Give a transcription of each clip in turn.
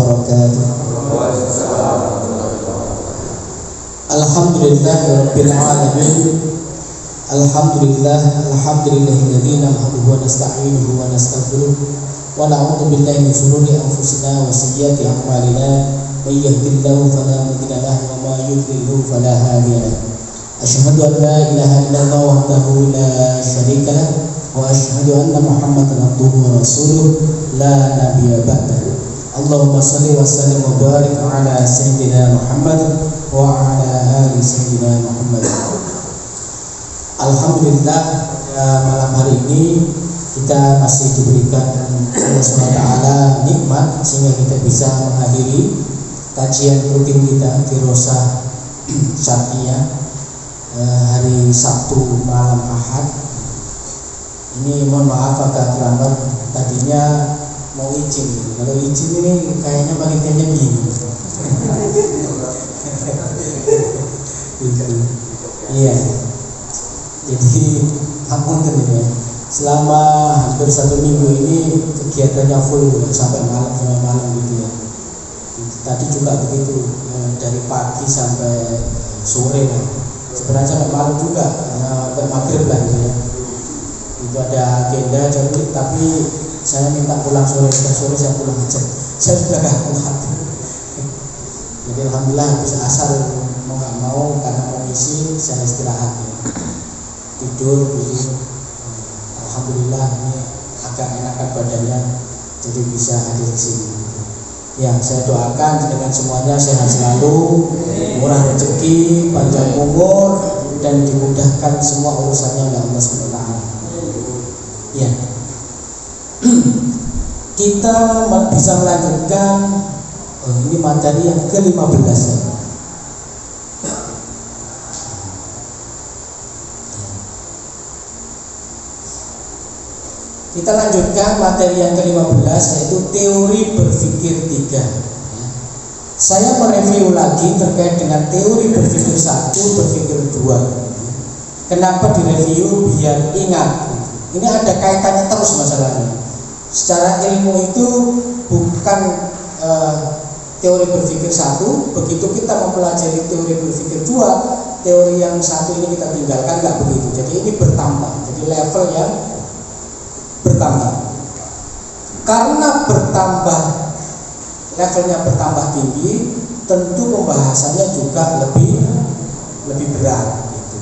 wabarakatuh. Alhamdulillahirabbil alamin. Alhamdulillahilladzi nahmaduhu wa nasta'inuhu wa nastaghfiruh wa na'udzu billahi min shururi anfusina wa sayyiati a'malina. May yahdihillahu fala mudilla lahu wa may yudlil fala hadiya lahu. Asyhadu an la ilaha illallah wahdahu la syarika lahu wa asyhadu anna Muhammadan abduhu wa rasuluh la nabiyya ba'dahu. Allahumma shalli wa sallim wa barik ala sayyidina Muhammad wa ala ali sayyidina Muhammad. Alhamdulillah, malam hari ini kita masih diberikan Allah SWT nikmat sehingga kita bisa menghadiri kajian rutin kita di Rosa Syarqiyah hari Sabtu malam Ahad. Ini mohon maaf agak terlambat, tadinya mau izin. Kalau izin ini kayaknya panitianya bingung. Iya. Jadi apunten ya. Selama hampir 1 minggu ini kegiatannya full sampai malam gitu ya. Tadi juga begitu, dari pagi sampai sore lah. Sebenarnya sampai malam juga, sampai maghrib lah gitu ya. Itu ada agenda tapi saya minta pulang sore saya pulang aja. Saya sudah gak kuat. Jadi alhamdulillah habis asar mau gak mau karena mau isi saya istirahat ya. Tidur gitu. Alhamdulillah ini agak enakan badannya jadi bisa hadir di sini. Ya, saya doakan dengan semuanya sehat selalu, murah rezeki, panjang umur dan dimudahkan semua urusannya oleh Allah SWT. Ya. Kita bisa melanjutkan ini materi yang ke-15 ya. Kita lanjutkan materi yang ke-15 yaitu teori berpikir 3. Saya mereview lagi terkait dengan teori berpikir 1, berpikir 2. Kenapa direview? Biar ingat. Ini ada kaitannya terus masalahnya. Secara ilmu itu bukan teori berpikir 1, begitu kita mempelajari teori berpikir 2, teori yang 1 ini kita tinggalkan, enggak begitu. Jadi ini bertambah. Jadi level yang bertambah. Karena bertambah, levelnya bertambah tinggi, tentu pembahasannya juga lebih berat gitu.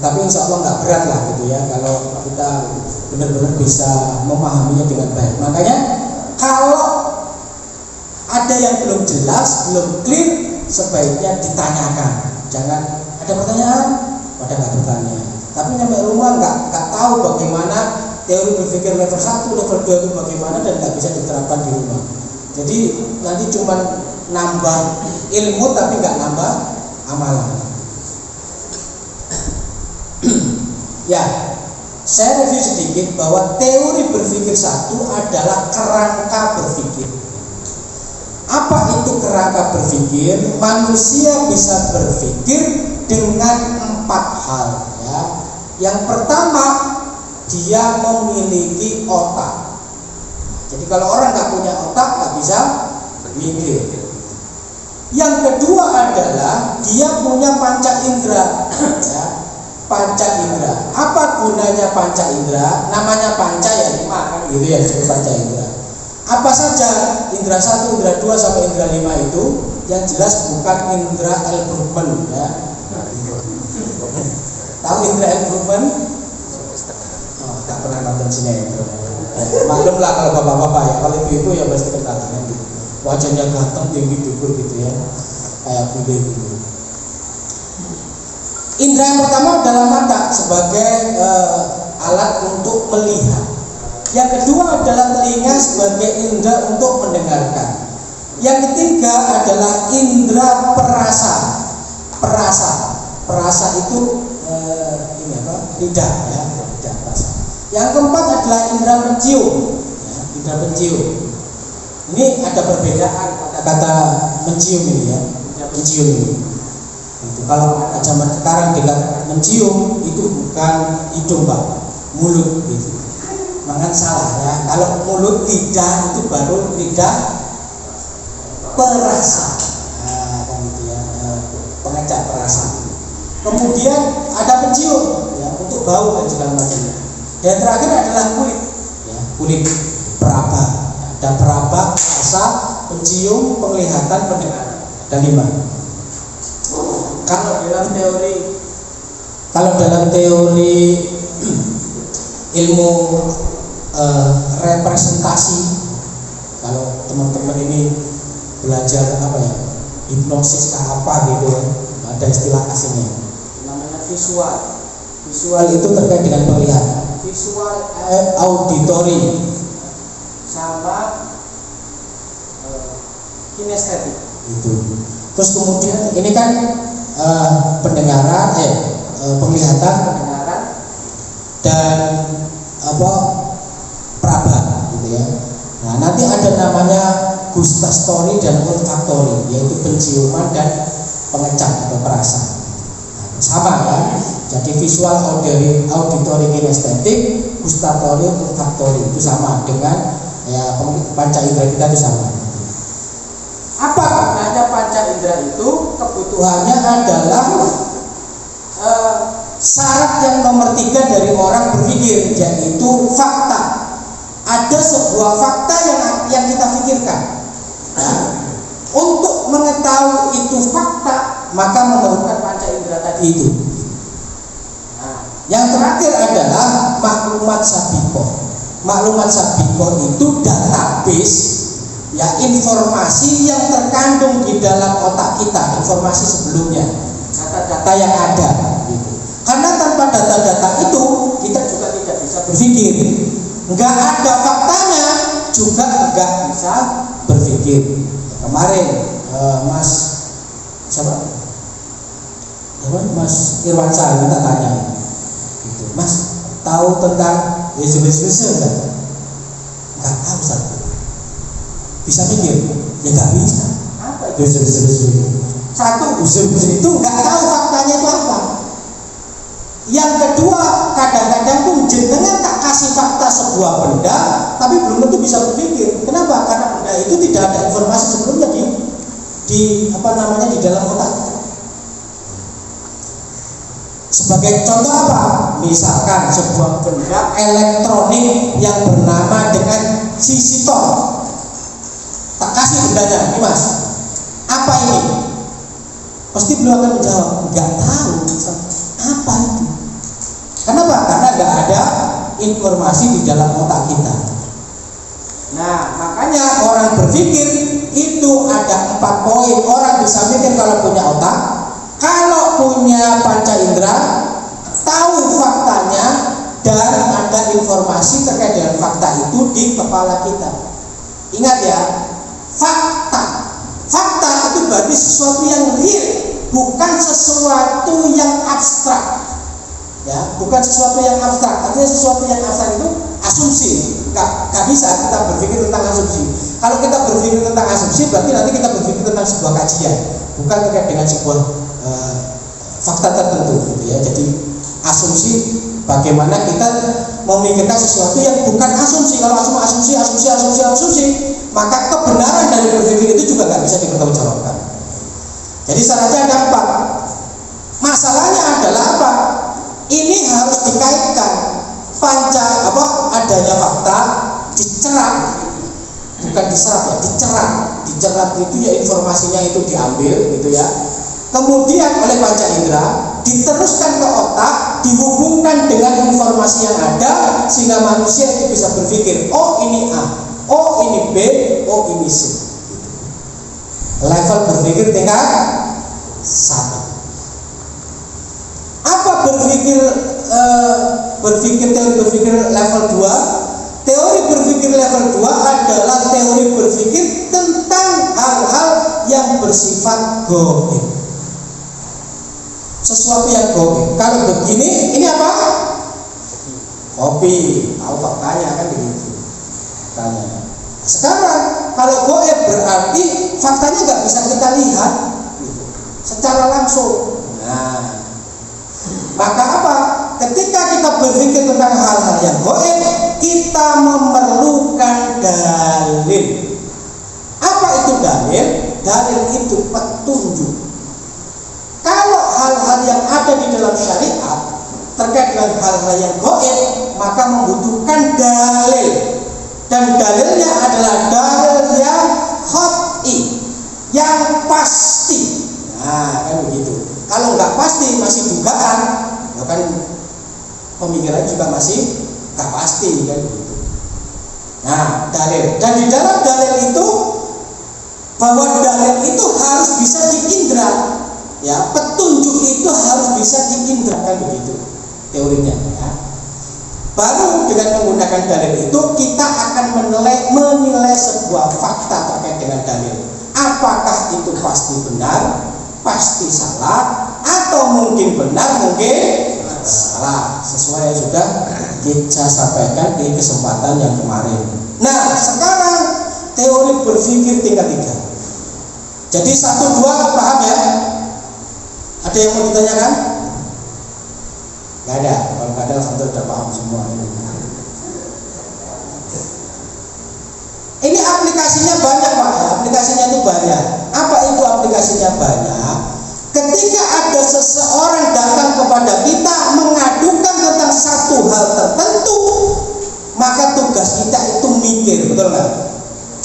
Tapi insya Allah nggak berat lah gitu ya, kalau kita benar-benar bisa memahaminya dengan baik. Makanya kalau ada yang belum jelas, belum clear, sebaiknya ditanyakan. Jangan ada pertanyaan, pada nggak bertanya. Tapi nyampe rumah nggak tahu bagaimana teori berpikir level 1, level 2 itu bagaimana dan nggak bisa diterapkan di rumah. Jadi nanti cuma nambah ilmu tapi nggak nambah amalan. Ya, saya review sedikit bahwa teori berpikir 1 adalah kerangka berpikir. Apa itu kerangka berpikir? Manusia bisa berpikir dengan 4 hal. Ya. Yang pertama, dia memiliki otak. Jadi kalau orang nggak punya otak nggak bisa mikir. Yang kedua adalah dia punya panca indera. Ya, panca indera. Apa gunanya panca indera? Namanya panca ya 5 kan gitu ya, jadi panca indera. Apa saja indera 1, indera 2 sampai indera 5 itu? Yang jelas bukan indera L-Brugman ya. Tahu indera L-Brugman? Tak pernah nonton sinetron. Maklum lah kalau bapak-bapak ya, kalau ibu-ibu ya pasti kenal kan gitu. Wajahnya ganteng, tinggi, dukur gitu ya, kayak bude gitu. Indera yang pertama adalah mata sebagai alat untuk melihat. Yang kedua adalah telinga sebagai indera untuk mendengarkan. Yang ketiga adalah indera perasa. Perasa itu ini apa? Lidah ya. Yang keempat adalah indera pencium. Ya, indera pencium. Ini ada perbedaan kata mencium ini ya. Mencium ini. Itu kalau anak zaman sekarang dikatakan mencium itu bukan hidung Pak, mulut gitu. Makanya salah ya. Kalau mulut lidah itu baru lidah perasa. Nah, kan gitu ya, pengecap perasa. Kemudian ada pencium, ya, untuk bau dan segala macamnya. Dan terakhir adalah kulit, ya, kulit peraba. Ada peraba, perasa, pencium, penglihatan, pendengaran. Ada 5. Kalau dalam teori ilmu representasi, kalau teman-teman ini belajar apa ya, hipnosis apa gitu ya, ada istilah aslinya namanya visual itu terkait dengan penglihatan, visual auditory sama kinestetik itu. Terus kemudian ini kan pendengaran, penglihatan, pendengaran dan peraba gitu ya. Nah, nanti ada namanya gustatory dan olfactory, yaitu penciuman dan pengecap atau perasa. Nah, sama kan? Jadi visual, auditory, kinestetik, gustatory, olfactory itu sama dengan ya panca indera kita itu sama. Apa gunanya panca indera itu? Kebutuhannya adalah syarat yang nomor 3 dari orang berpikir, yaitu fakta. Ada sebuah fakta yang kita pikirkan. Nah, untuk mengetahui itu fakta, maka memerlukan panca indera tadi itu. Nah, yang terakhir adalah maklumat sabiko. Maklumat sabiko itu database, ya, informasi yang terkandung di dalam otak kita, informasi sebelumnya, data-data yang ada gitu. Karena tanpa data-data itu kita juga tidak bisa berpikir. Enggak ada faktanya juga enggak bisa berpikir. Kemarin Mas siapa? Mas Irwansyah kita tanya gitu. Mas, tahu tentang Yesus enggak? Enggak tahu, Ustaz. Bisa mikir? Ya enggak bisa. Apa itu Yesus? Satu, Yesus itu enggak tahu faktanya itu apa. Yang kedua, kadang-kadang pun jenengan tak kasih fakta sebuah benda, tapi belum tentu bisa berpikir. Kenapa? Karena benda itu tidak ada informasi sebelumnya di dalam otak kita. Sebagai contoh apa? Misalkan sebuah benda elektronik yang bernama dengan sisitor. Tak kasih bendanya, ini Mas. Apa ini? Pasti beliau akan menjawab, enggak tahu. Apa itu? Kenapa? Karena nggak ada informasi di dalam otak kita. Nah, makanya orang berpikir itu ada 4 poin. Orang bisa mikir kalau punya otak, kalau punya panca indera, tahu faktanya, dan ada informasi terkait dengan fakta itu di kepala kita. Ingat ya, fakta. Fakta itu berarti sesuatu yang real, bukan sesuatu yang abstrak. Ya, bukan sesuatu yang abstrak. Artinya sesuatu yang abstrak itu asumsi. Gak bisa kita berpikir tentang asumsi. Kalau kita berpikir tentang asumsi, berarti nanti kita berpikir tentang sebuah kajian, bukan terkait dengan sebuah fakta tertentu gitu ya. Jadi asumsi, bagaimana kita memikirkan sesuatu yang bukan asumsi. Kalau asumsi, maka kebenaran dari berpikir itu juga gak bisa dipertanggungjawabkan. Jadi syaratnya ada 4. Masalahnya adalah apa? Ini harus dikaitkan adanya fakta dicerat, bukan diserap ya, dicerat. Dicerat itu ya informasinya itu diambil gitu ya. Kemudian oleh panca indera diteruskan ke otak, dihubungkan dengan informasi yang ada sehingga manusia itu bisa berpikir, oh ini A, oh ini B, oh ini C. Level berpikir tingkat 1. Apa teori berpikir level 2? Teori berpikir level 2 adalah teori berpikir tentang hal-hal yang bersifat gaib. Sesuatu yang gaib. Kalau begini, ini apa? Kopi. Tahu faktanya kan begitu. Tanya. Sekarang kalau gaib berarti faktanya nggak bisa kita lihat gitu, secara langsung. Nah, maka apa? Ketika kita berpikir tentang hal-hal yang gaib, kita memerlukan dalil. Apa itu dalil? dalil itu petunjuk. Kalau hal-hal yang ada di dalam syariat terkait dengan hal-hal yang gaib, maka membutuhkan dalil, dan dalilnya adalah dalil yang qat'i, yang pasti. Nah, kan begitu. Kalau nggak pasti, masih dugaan, ya kan pemikiran juga masih nggak pasti, kan begitu. Nah, dalil, dan di dalam dalil itu, bahwa dalil itu harus bisa diindra, ya, petunjuk itu harus bisa diindra, kan begitu teorinya, ya. Baru dengan menggunakan dalil itu kita akan menilai sebuah fakta terkait dengan dalil. Apakah itu pasti benar, pasti salah, atau mungkin benar, mungkin salah, sesuai yang sudah kita sampaikan di kesempatan yang kemarin. Nah, sekarang teori berpikir tingkat 3. Jadi 1, 2 paham ya? Ada yang mau ditanyakan? Gak ada. Kalau gak ada, alhamdulillah sudah paham semua. Ini aplikasinya banyak, Pak. Aplikasinya itu banyak. Apa itu aplikasinya banyak? Ketika ada seseorang datang kepada kita mengadukan tentang satu hal tertentu, maka tugas kita itu mikir, betul nggak?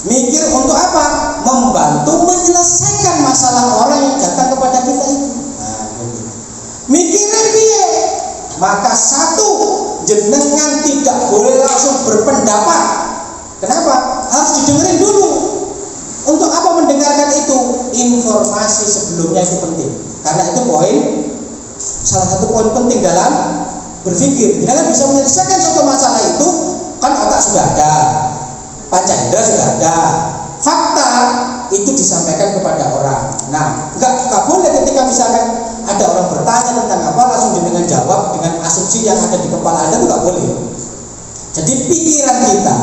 Mikir untuk apa? Membantu menyelesaikan masalah orang yang datang kepada kita itu. Nah, mikirnya dia. Maka satu, jenengan tidak boleh langsung berpendapat. Kenapa? Harus didengerin dulu. Untuk apa mendengarkan itu? Informasi sebelumnya itu penting. Karena itu salah satu poin penting dalam berpikir. Jangan bisa menyelesaikan suatu masalah itu, kan otak sudah ada, panca indera sudah ada, fakta itu disampaikan kepada orang. Nah, nggak boleh ketika misalkan ada orang bertanya tentang apa, langsung dengan jawab dengan asumsi yang ada di kepala Anda, itu nggak boleh. Jadi pikiran kita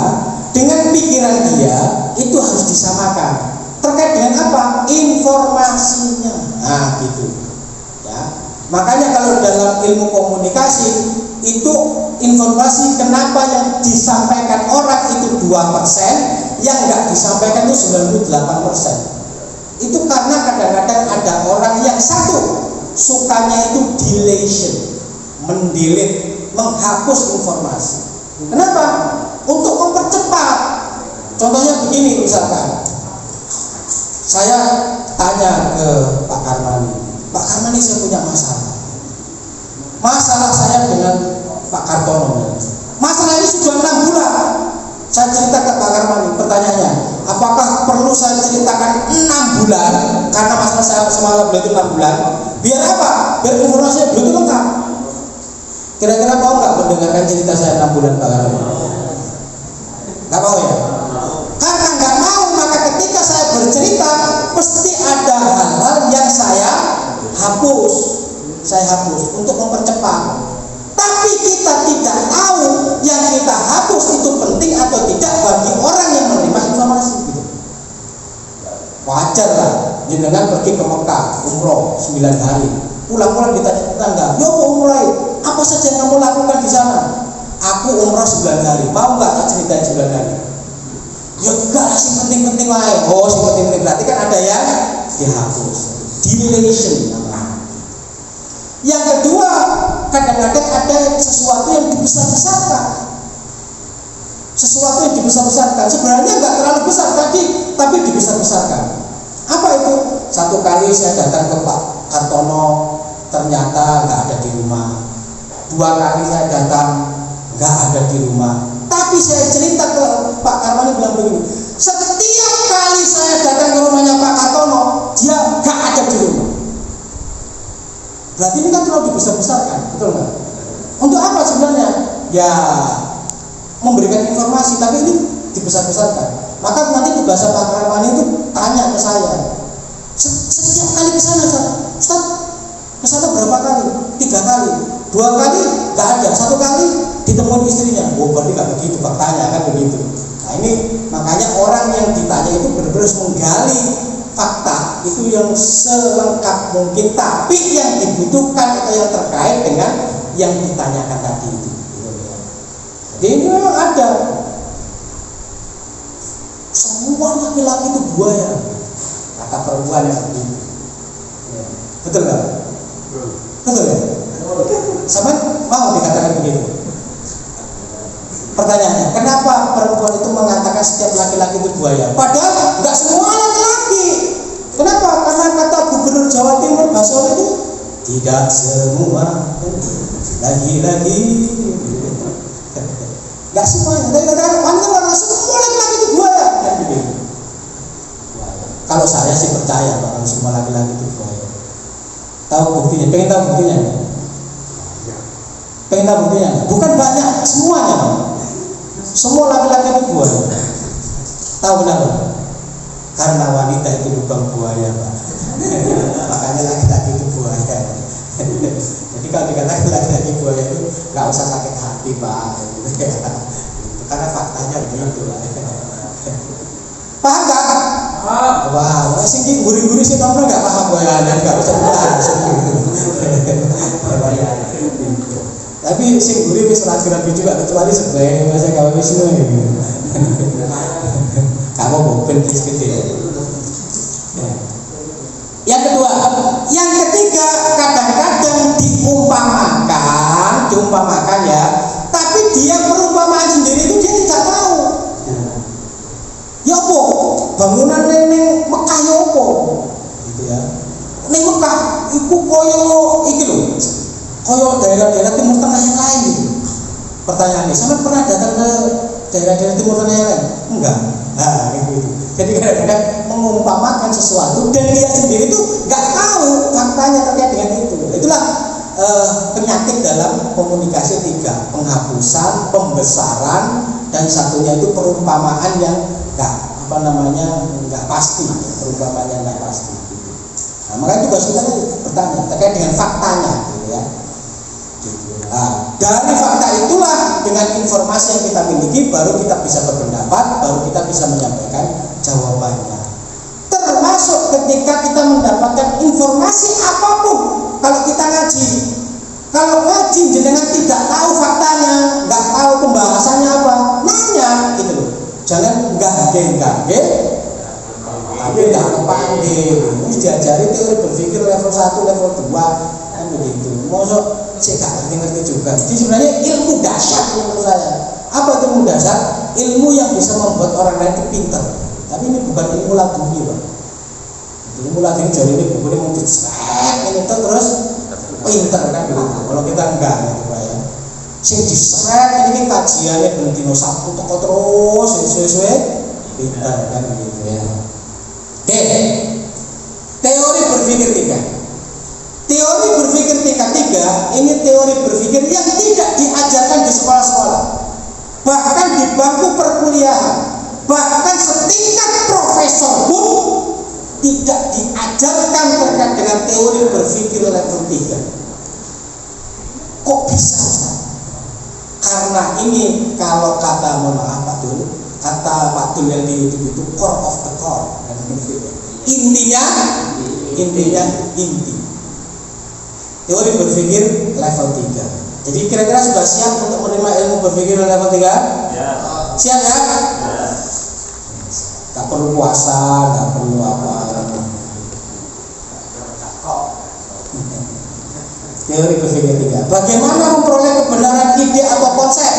dengan pikiran dia itu harus disamakan. Terkait dengan apa? Informasinya. Nah, gitu. Ya. Makanya kalau dalam ilmu komunikasi itu informasi kenapa yang disampaikan orang itu 2%, yang nggak disampaikan itu 98%. Itu karena kadang-kadang ada orang yang satu sukanya itu deletion, mendelete, menghapus informasi. Kenapa? Untuk mempercepat. Contohnya begini, misalkan saya tanya ke Pak Karmani, Pak Karmani, saya punya masalah saya dengan Pak Kartono. Masalah ini sudah 6 bulan. Saya cerita ke Pak Karmani, pertanyaannya, apakah perlu saya ceritakan 6 bulan? Karena masalah saya semalam beliau itu 6 bulan. Biar apa? Biar informasinya begitu lengkap. Kira-kira mau nggak mendengarkan cerita saya 6 bulan, Pak Karmani? Nggak mau ya? Karena nggak mau, maka ketika saya bercerita pasti ada hal-hal yang saya hapus untuk mempercepat. Tapi kita tidak tahu yang kita hapus itu penting atau tidak bagi orang yang menerima informasi gitu. Wajar lah, jenengan pergi ke Mekah umroh 9 hari, pulang-pulang ditanya tetangga, yo umroh, apa saja yang kamu lakukan di sana? Aku umroh 9 hari, mau nggak tak ceritain 9 hari? Ya enggak lah, sih penting-penting lain. Oh, sih penting-penting, berarti kan ada yang dihapus, deletion namanya. Yang kedua, kadang-kadang ada sesuatu yang dibesar-besarkan. Sesuatu yang dibesar-besarkan sebenarnya nggak terlalu besar tapi dibesar-besarkan. Apa itu? Satu kali saya datang ke Pak Kartono, ternyata nggak ada di rumah. 2 kali saya datang, nggak ada di rumah. Tapi saya cerita ke Pak Karmani, bilang begini, setiap kali saya datang ke rumahnya Pak Kartono, dia nggak ada di rumah. Berarti ini kan terlalu dibesar-besarkan, betul nggak? Untuk apa sebenarnya? Ya memberikan informasi, tapi ini dibesar-besarkan. Maka nanti tugas Pak Karmani itu tanya ke saya, setiap kali ke sana, Ustaz, ke sana berapa kali? 3 kali, 2 kali nggak ada, 1 kali ditemuin istrinya. Oh, berarti nggak begitu faktanya, kan begitu. Nah, ini makanya orang yang ditanya itu benar-benar menggali fakta itu yang selengkap mungkin, tapi yang dibutuhkan atau yang terkait dengan yang ditanyakan tadi itu. Jadi ini memang ada. Semua laki-laki itu buaya, kata perempuan yang begitu. Ya. Betul nggak? Betul ya? Sama mau dikatakan begitu? Pertanyaannya, kenapa perempuan itu mengatakan setiap laki-laki itu buaya? Padahal nggak semua laki-laki. Kenapa? Karena kata Gubernur Jawa Timur Basono itu tidak semua laki-laki. Nggak semuanya. Tapi katakan wanita semua laki-laki itu buaya. Kalau saya sih percaya bahwa semua laki-laki itu buaya. Tahu buktinya? Pengen tahu buktinya? Pengen tahu buktinya? Bukan banyak, semuanya. Semua laki-laki itu buaya. Tahu kenapa? Karena wanita itu bukan buaya, Pak. Makanya laki-laki itu buaya. Jadi kalau dikatakan laki-laki buaya itu nggak usah sakit hati, Pak. Karena faktanya begitu. Paham nggak? Wah, masih di gurih-gurih sih kamu nggak paham buayanya, nggak usah dibahas. Tapi sing gurih wis rapi-rapi juga kecuali sebagai masa gawe wis ngono. Kamu mobil gede. Yang kedua, yang ketiga kadang-kadang diumpamakan ya, tapi dia perumpamaan sendiri itu dia tidak tahu. Ya apa? Bangunan neng Mekah ya apa? Gitu ya. Neng Mekah iku koyo iki lho. Koyo daerah-daerah Timur Tengah yang lain gitu. Pertanyaannya, sama pernah datang ke daerah-daerah Timur Tengah yang lain? Enggak. Nah, gitu. Jadi kadang-kadang mengumpamakan sesuatu dan dia sendiri tuh nggak tahu faktanya terkait dengan itu. Itulah penyakit dalam komunikasi tiga: penghapusan, pembesaran, dan satunya itu perumpamaan yang nggak pasti. Perumpamaan yang nggak pasti. Nah, makanya tugas kita bertanya terkait dengan faktanya, gitu ya. Nah, dari fakta itulah dengan informasi yang kita miliki baru kita bisa berpendapat, baru kita bisa menyampaikan jawabannya. Termasuk ketika kita mendapatkan informasi apapun, kalau kita ngaji, kalau ngaji jenengan tidak tahu faktanya, nggak tahu pembahasannya apa, nanya gitu loh. Jangan gage, tapi nggak kepanggil. Ini diajari teori berpikir level 1, level 2 kan begitu. Mosok saya gak ngerti juga. Jadi sebenarnya ilmu dasar menurut saya. Apa itu ilmu dasar? Ilmu yang bisa membuat orang lain itu pintar. Tapi ini bukan ilmu laduni, Pak. Ilmu laduni jadi ini bukan mau diseret ini terus pintar kan gitu. Kalau kita enggak gitu, Pak ya. Sing diseret ini kajiannya bentino Sabtu toko terus sesuai pintar kan gitu ya. Oke. Teori berpikir tiga. Teori berpikir tingkat 3 ini teori berpikir yang tidak diajarkan di sekolah-sekolah, bahkan di bangku perkuliahan, bahkan setingkat profesor pun tidak diajarkan terkait dengan teori berpikir level 3. Kok bisa? Karena ini kalau kata mohon maaf Pak Dul, kata Pak Dul yang di YouTube itu core of the core. Intinya inti. Teori berpikir level 3. Jadi kira-kira sudah siap untuk menerima ilmu berpikir level 3? Ya. Siap ya? Ya. Gak perlu puasa, gak perlu apa. Teori berpikir 3. Bagaimana memperoleh kebenaran ide atau konsep?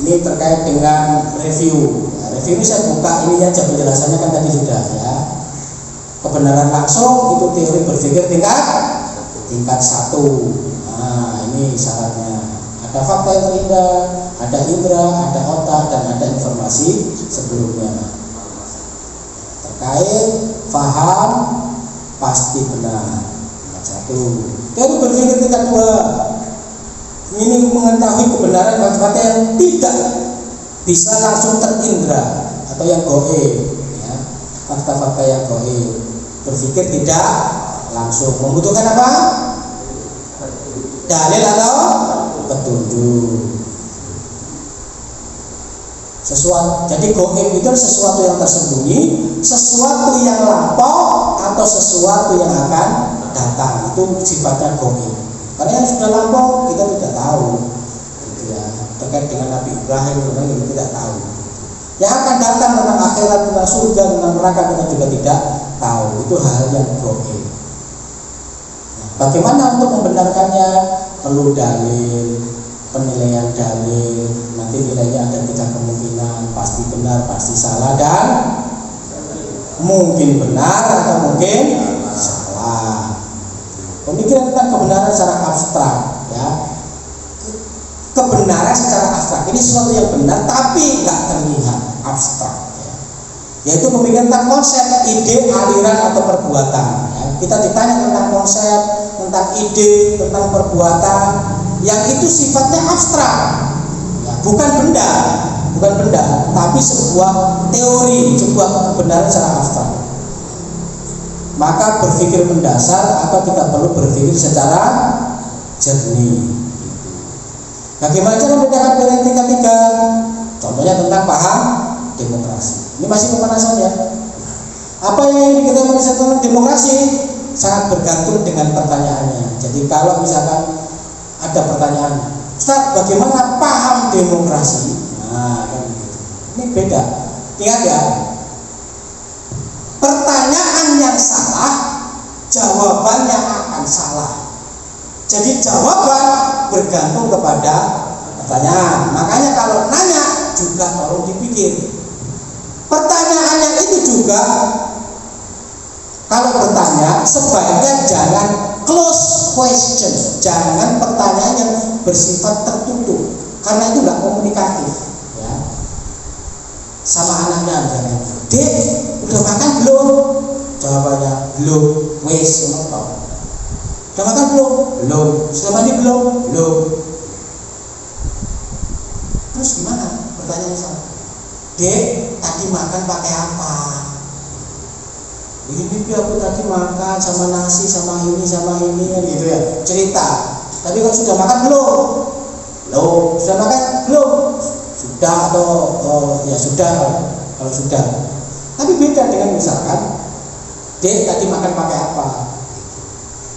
Ini terkait dengan review. Nah, review ini saya buka ini aja penjelasannya kan tadi sudah ya. Kebenaran langsung itu teori berpikir tingkat 1. Nah, ini syaratnya. Ada fakta yang terindah, ada indera, ada otak, dan ada informasi sebelumnya. Terkait paham pasti benar. Tingkat 1. Teori berpikir tingkat 2. Ini mengetahui kebenaran fakta yang tidak bisa langsung terindra atau yang goib, ya. Fakta-fakta yang goib. Berpikir tidak langsung, membutuhkan apa? Dalil atau petunjuk. Sesuatu. Jadi goib itu sesuatu yang tersembunyi, sesuatu yang lampau atau sesuatu yang akan datang. Itu sifatnya goib. Karena yang sudah lampau kita tidak tahu, gitu ya. Terkait dengan Nabi Ibrahim kita tidak tahu. Yang akan datang akhirat, tentang surga, tentang neraka kita juga tidak tahu. Itu hal yang goib. Nah, bagaimana untuk membenarkannya? Perlu dalil, penilaian dalil. Nanti nilainya ada 3 kemungkinan, pasti benar, pasti salah, dan mungkin benar atau mungkin salah. Pemikiran tentang kebenaran secara abstrak, ya. Kebenaran secara abstrak ini sesuatu yang benar tapi nggak terlihat, abstrak, ya. Yaitu pemikiran tentang konsep, ide, aliran atau perbuatan, ya. Kita ditanya tentang konsep, tentang ide, tentang perbuatan yang itu sifatnya abstrak, ya. Bukan benda, tapi sebuah teori, sebuah kebenaran secara abstrak. Maka berpikir mendasar atau kita perlu berpikir secara jernih. Bagaimana cara membedakan teori yang tingkat 3? Contohnya tentang paham demokrasi. Ini masih pemanasan, ya. Apa yang ingin kita bahas tentang demokrasi sangat bergantung dengan pertanyaannya. Jadi kalau misalkan ada pertanyaan, Ustaz, bagaimana paham demokrasi? Nah, kan gitu. Ini beda. Ingat, ya. Pertanyaan yang salah, jawabannya akan salah. Jadi jawaban bergantung kepada pertanyaan. Makanya kalau nanya juga tolong dipikir. Pertanyaannya itu juga, kalau bertanya sebaiknya jangan close question, jangan pertanyaan yang bersifat tertutup, karena itu nggak komunikatif, ya. Sama anaknya, misalnya, Dek, udah makan belum? Jawabannya belum. Wes, nonton. Udah makan belum? Belum. Sudah mandi belum? Belum. Terus gimana? Pertanyaannya sama. Dek, tadi makan pakai apa? Ini bibi aku tadi makan sama nasi, sama ini, kan gitu, ya. Cerita. Tapi kalau sudah makan belum? Belum. Sudah makan belum? Sudah atau ya sudah kalau sudah. Tapi beda dengan misalkan, Dek, tadi makan pakai apa?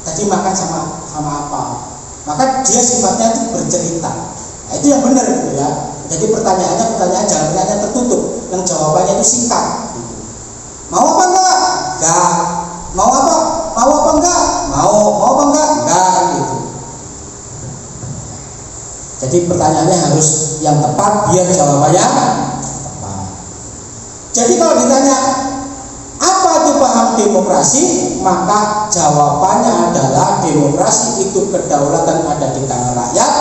Tadi makan sama apa? Maka dia sifatnya itu bercerita. Nah, itu yang benar, gitu, ya. Jadi pertanyaan jangan pertanyaan tertutup, yang jawabannya itu singkat. Gitu. Mau apa enggak? Enggak. Mau apa? Mau apa enggak? Mau apa enggak? Enggak, kan gitu. Jadi pertanyaannya harus yang tepat biar jawabannya tepat. Jadi kalau ditanya apa itu paham demokrasi, maka jawabannya adalah demokrasi itu kedaulatan ada di tangan rakyat,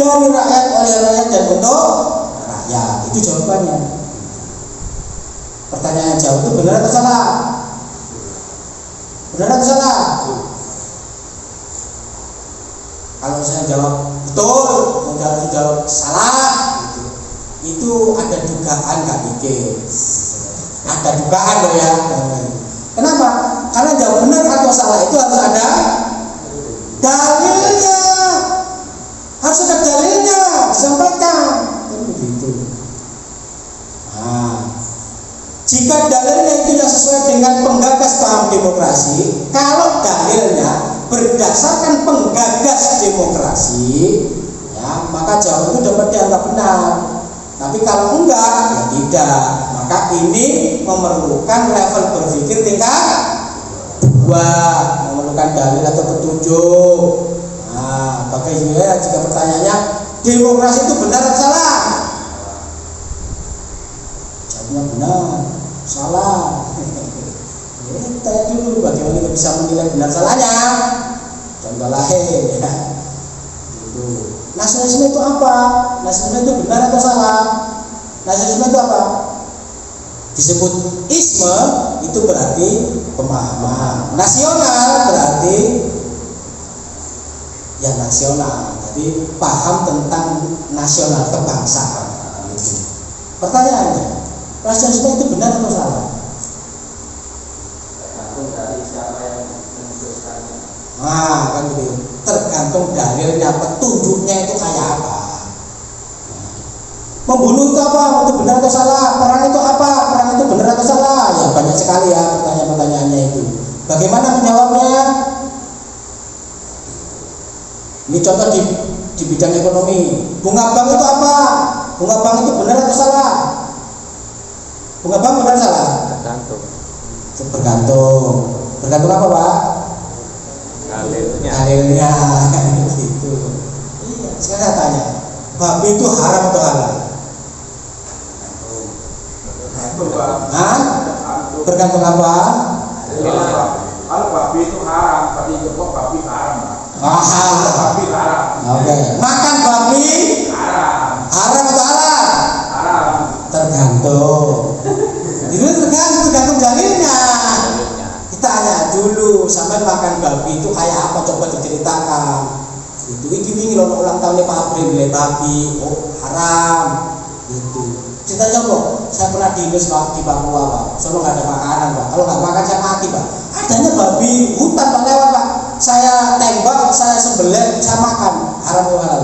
dari rakyat, oleh rakyat, dan untuk rakyat. Itu jawabannya. Pertanyaan jawab itu benar atau salah? Benar atau salah? Kalau saya jawab betul, mau jawab salah, gitu. Itu ada dugaan, nggak mikir. Ada dugaan loh, ya. Kenapa? Karena jawab benar atau salah itu harus ada dalilnya. Harus ada dalilnya disampaikan. Begitu. Nah, jika dalilnya itu yang sesuai dengan penggagas paham demokrasi, kalau dalilnya berdasarkan penggagas demokrasi, ya, maka jawab itu dapat dianggap benar. Tapi kalau enggak, ya tidak. Maka ini memerlukan level berpikir tingkat 2, memerlukan dalil atau petunjuk. Nah, bagaimana jika pertanyaannya demokrasi itu benar atau salah? Jawabnya benar, salah. Tanya dulu bagaimana kita bisa menilai benar salahnya. Contoh lain, ya. Gitu. Nasionalisme itu apa? Nasionalisme itu benar atau salah? Nasionalisme itu apa? Disebut isme itu berarti pemahaman. Nasional berarti ya nasional. Jadi paham tentang nasional, kebangsaan. Pertanyaannya, nasionalisme itu benar atau salah? Tergantung dari siapa yang memutuskannya. Nah, kan gitu. Tergantung dalilnya, petunjuknya itu kayak apa. Membunuh itu apa? Itu benar atau salah? Perang itu apa? Perang itu benar atau salah? Ya banyak sekali, ya, pertanyaan-pertanyaannya itu. Bagaimana menjawabnya? Ini contoh di bidang ekonomi. Bunga bank itu apa? Bunga bank itu benar atau salah? Bunga bank benar salah? Tergantung. Bergantung apa, Pak? Dalilnya gitu. Iya, sekarang saya tanya, babi itu haram atau halal? Hah? Bergantung apa? Kalau babi itu haram, tadi kok babi haram. Babi haram. Oke. Makan babi haram. Haram atau halal? Haram. Tergantung. Itu tergantung dalilnya. Kita tanya dulu, sampai makan babi itu kayak apa, coba diceritakan. Itu ini loh ulang tahunnya Pak April beli babi, oh haram. Itu ceritanya kok, saya pernah diindos di Papua Pak, soalnya nggak ada makanan Pak, kalau nggak makan saya mati Pak. Adanya babi hutan Pak lewat Pak, saya tembak, saya sembelih, saya makan, haram atau halal?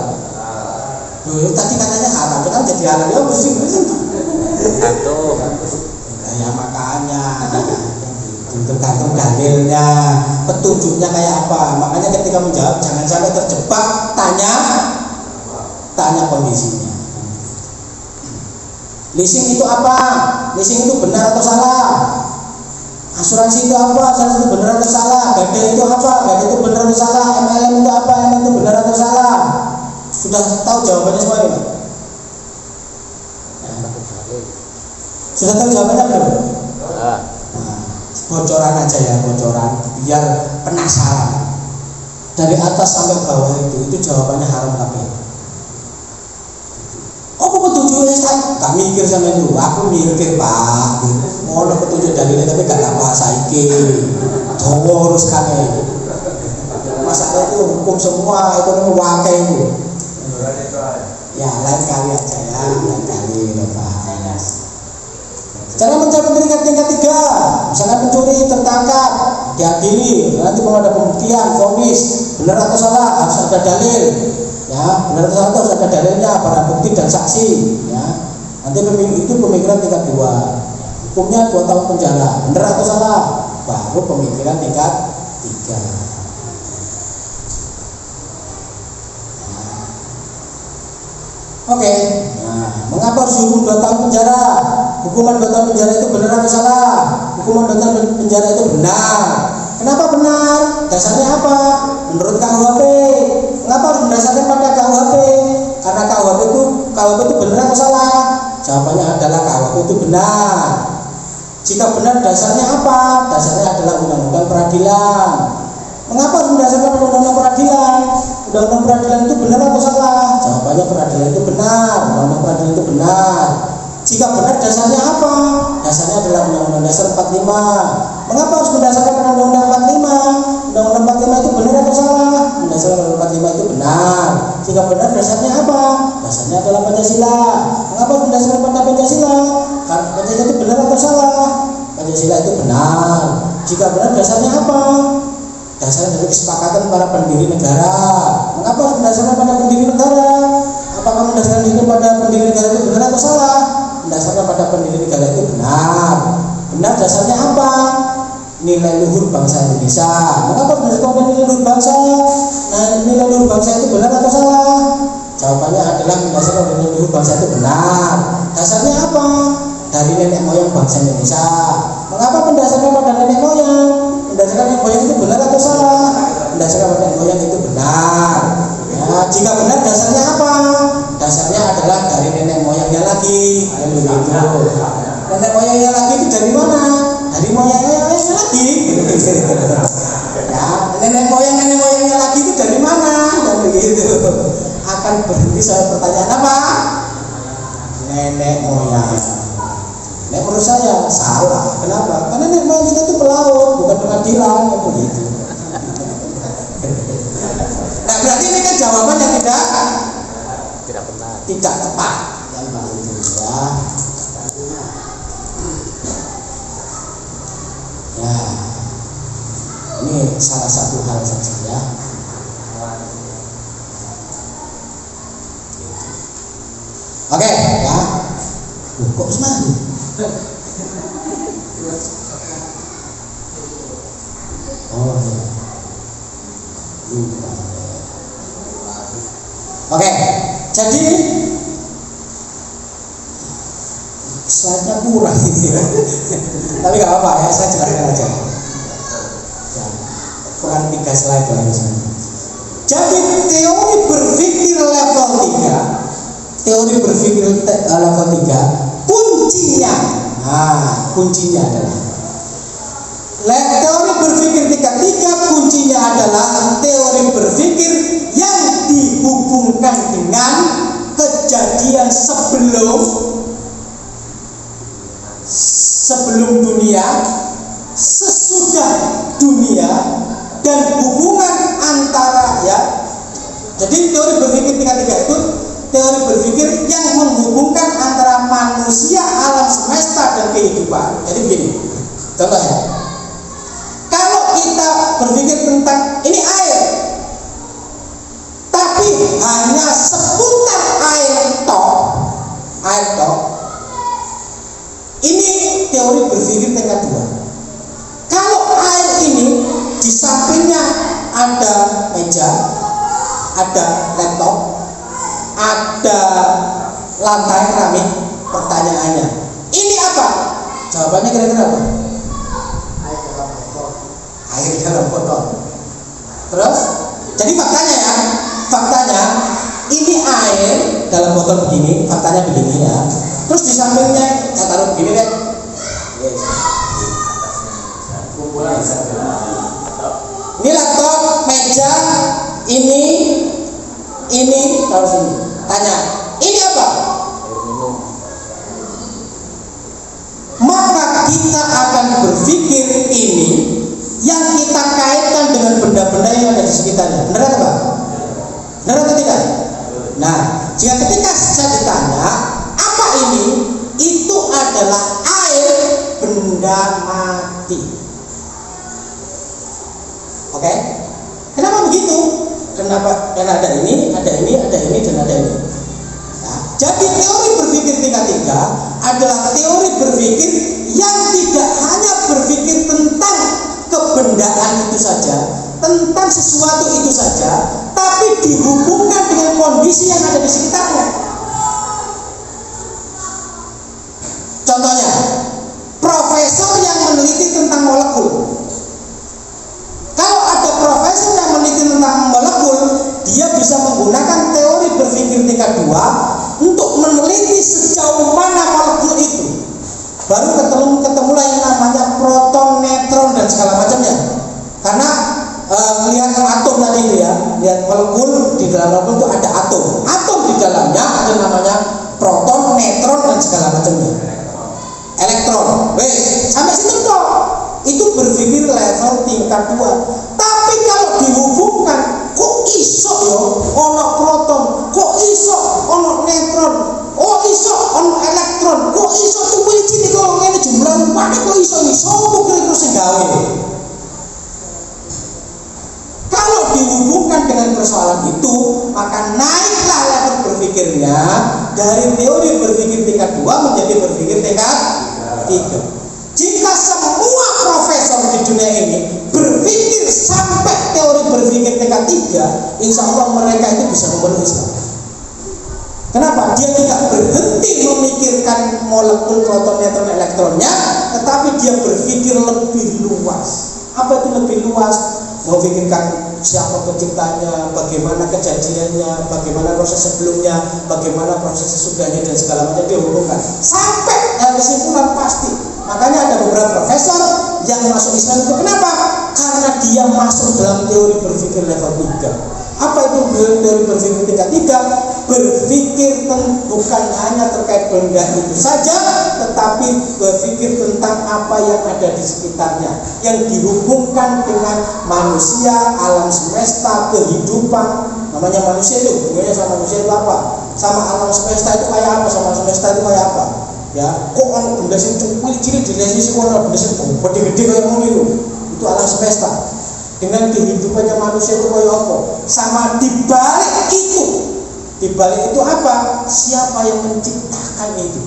Dulu tadi katanya haram, kan jadi halal ya bersih. Tergantung. Ya makanya tergantung dalilnya, petunjuknya kayak apa. Makanya ketika menjawab jangan sampai terjebak, tanya kondisinya. Leasing itu apa? Leasing itu benar atau salah? Asuransi itu apa? Asuransi itu benar atau salah? Gadai itu apa? Gadai itu benar atau salah? MLM itu apa? MLM itu benar atau salah? Sudah tahu jawabannya semua ini? Sudah tahu jawabannya belum? Nah, bocoran aja ya, bocoran biar penasaran. Dari atas sampai bawah itu jawabannya haram kabeh. Apa petunjuknya saya? Gak mikir sama itu. Aku mikir Pak. Mau petunjuk dalilnya tapi gak apa saiki. Jawa urus kane. Masalah itu hukum semua, ekonomi wakai itu. Ya lain kali aja ya, lain kali Pak. Cara mencapai tingkat 3, misalnya pencuri tertangkap, diadili, nanti mau ada pembuktian, vonis, benar atau salah harus ada dalil, ya benar atau salah harus ada dalilnya, barang bukti dan saksi, ya nanti itu pemikiran tingkat 2, hukumnya 2 tahun penjara, benar atau salah, baru pemikiran tingkat 3. Oke, nah, mengapa harus dihukum 2 tahun penjara? Hukuman 2 tahun penjara itu benar atau salah? Hukuman 2 tahun penjara itu benar. Kenapa benar? Dasarnya apa? Menurut KUHP. Mengapa harus berdasarkan pada KUHP? Karena KUHP itu benar atau salah? Jawabannya adalah KUHP itu benar. Jika benar dasarnya apa? Dasarnya adalah undang-undang peradilan. Mengapa harus berdasarkan pada undang-undang peradilan? Undang-undang peradilan itu benar atau salah? Jawabannya peradilan itu benar. Undang-undang peradilan itu benar. Jika benar dasarnya apa? Dasarnya adalah Undang-Undang Dasar 45. Mengapa harus berdasarkan pada Undang-Undang 45? Undang-Undang 45 itu benar atau salah? Berdasarkan Undang-Undang 45 itu benar. Jika benar dasarnya apa? Dasarnya adalah Pancasila. Mengapa harus berdasarkan pada Pancasila? Karena Pancasila itu benar atau salah? Pancasila itu benar. Jika benar dasarnya apa? Dasarnya dari kesepakatan para pendiri negara. Mengapa harus berdasarkan pada pendiri negara? Apakah mendasarkan itu pada pendiri negara itu benar atau salah? Mendasarkan pada pendiri negara itu benar. Benar dasarnya apa? Nilai luhur bangsa Indonesia. Mengapa berdasarkan pada nilai luhur bangsa? Nah, nilai luhur bangsa itu benar atau salah? Jawabannya adalah berdasarkan pada nilai luhur bangsa itu benar. Dasarnya apa? Dari nenek moyang bangsa Indonesia. Mengapa berdasarkan pada nenek moyang? Berdasarkan nenek moyang itu benar atau salah? Berdasarkan pada nenek moyang itu benar. Ya, jika benar dasarnya apa? Dasarnya adalah dari nenek moyangnya lagi. Nenek moyangnya lagi itu dari mana? Dari moyangnya lagi. Ya, nenek moyangnya lagi itu dari mana? Dan begitu. Akan berhenti soal pertanyaan apa? Nenek moyang. Nah, menurut saya salah. Kenapa? Karena nenek moyang kita itu pelaut, bukan pengadilan, kan begitu. Nah, berarti ini kan jawaban yang tidak benar, tidak tepat, yang begitu ya. Ya, ini salah satu hal saja ya. Oke, ya. Kok semari? Oh ya. Oke, jadi slide-nya kurang gitu ya. Tapi nggak apa-apa ya, saya jelaskan aja. Ya, kurang 3 slide lah misalnya. Jadi teori berpikir level 3, teori berpikir level 3, kuncinya adalah teori berpikir tingkat 3, kuncinya adalah teori berpikir yang dihubungkan dengan kejadian sebelum dunia, sesudah dunia, dan hubungan antara ya. Jadi teori berpikir tingkat 3 itu teori berpikir yang menghubungkan antara manusia, alam semesta, dan kehidupan. Jadi begini, contoh ya. Kalau kita berpikir tentang ini air, tapi hanya seputar air tok, ini teori berpikir tingkat 2. Kalau air ini di sampingnya ada meja, ada laptop, ada lantai keramik, pertanyaannya, ini apa? Jawabannya kira-kira apa? Air dalam botol. Terus, jadi faktanya ini air dalam botol begini, faktanya begini ya. Terus di sampingnya saya taruh begini deh. Ini laptop, meja, ini taruh sini. Tanya, ini apa? Maka kita akan berpikir ini yang kita kaitkan dengan benda-benda yang ada di sekitarnya. Benar atau tidak? Benar atau tidak? Nah, jika ketika saya ditanya apa ini, itu adalah air, benda mati. Oke? Kenapa begitu? Kenapa? Karena ada ini, dan ada ini. Nah, jadi teori berpikir tingkat 3 adalah teori berpikir yang tidak hanya berpikir tentang kebendaan itu saja, tentang sesuatu itu saja, tapi dihubungkan dengan kondisi yang ada di sekitarnya. Contohnya, profesor yang meneliti tentang molekul. Kalau ada profesor yang meneliti tentang molekul, dia bisa menggunakan teori berpikir tingkat 2 untuk meneliti sejauh mana molekul itu. Baru ketemulah yang namanya proton, neutron, dan segala macamnya. Karena lihat atom tadi itu ya, lihat molekul, di dalam molekul itu ada atom. Atom di dalamnya ada namanya proton, neutron, dan segala macamnya. Elektron. Sampai situ toh. Itu berpikir level tingkat 2. Tapi kalau dihubungkan, kok iso yo ono proton, kok iso ono neutron, kok iso ono elektron, kok iso tuwi iki kok ngene jumlah mana kok iso kira-kira sing gawe. Kalau dihubungkan dengan persoalan itu, maka naiklah level berpikirnya dari teori berpikir tingkat 2 menjadi berpikir tingkat 3. Jika semua profesor di dunia ini berpikir sampai teori berpikir tingkat 3, insya Allah mereka itu bisa memenuhi Islam. Kenapa? Dia tidak berhenti memikirkan molekul, proton, neutron, elektronnya, tetapi dia berpikir lebih luas. Apa itu lebih luas? Memikirkan siapa penciptanya, bagaimana kejadiannya, bagaimana proses sebelumnya, bagaimana proses sesudahnya, dan segala macam dia hubungkan sampai kesimpulan pasti. Makanya ada beberapa profesor yang masuk Islam itu kenapa? Karena dia masuk dalam teori berpikir level 3. Apa itu teori berpikir tingkat 3? Berpikir bukan hanya terkait benda itu saja, tetapi berpikir tentang apa yang ada di sekitarnya, yang dihubungkan dengan manusia, alam semesta, kehidupan. Namanya manusia itu hubungannya sama manusia itu apa? Sama alam semesta itu kayak apa? Sama semesta itu kayak apa? Ya, kok kan benda sing cilik di sini ono benda sing gede-gede kayak ngono itu alam semesta. Dengan kehidupannya manusia itu kayak apa? Sama dibalik itu apa? Siapa yang menciptakan itu?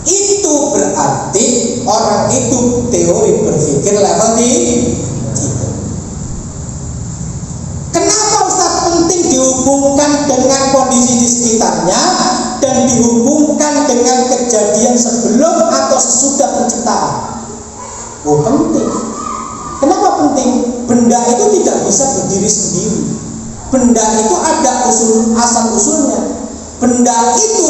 Itu berarti orang itu teori berpikir level 3. Kenapa Ustaz penting dihubungkan dengan kondisi di sekitarnya dan dihubungkan dengan kejadian sebelum atau sesudah penciptaan. Oh, penting. Kenapa penting? Benda itu tidak bisa berdiri sendiri. Benda itu ada asal usulnya. Benda itu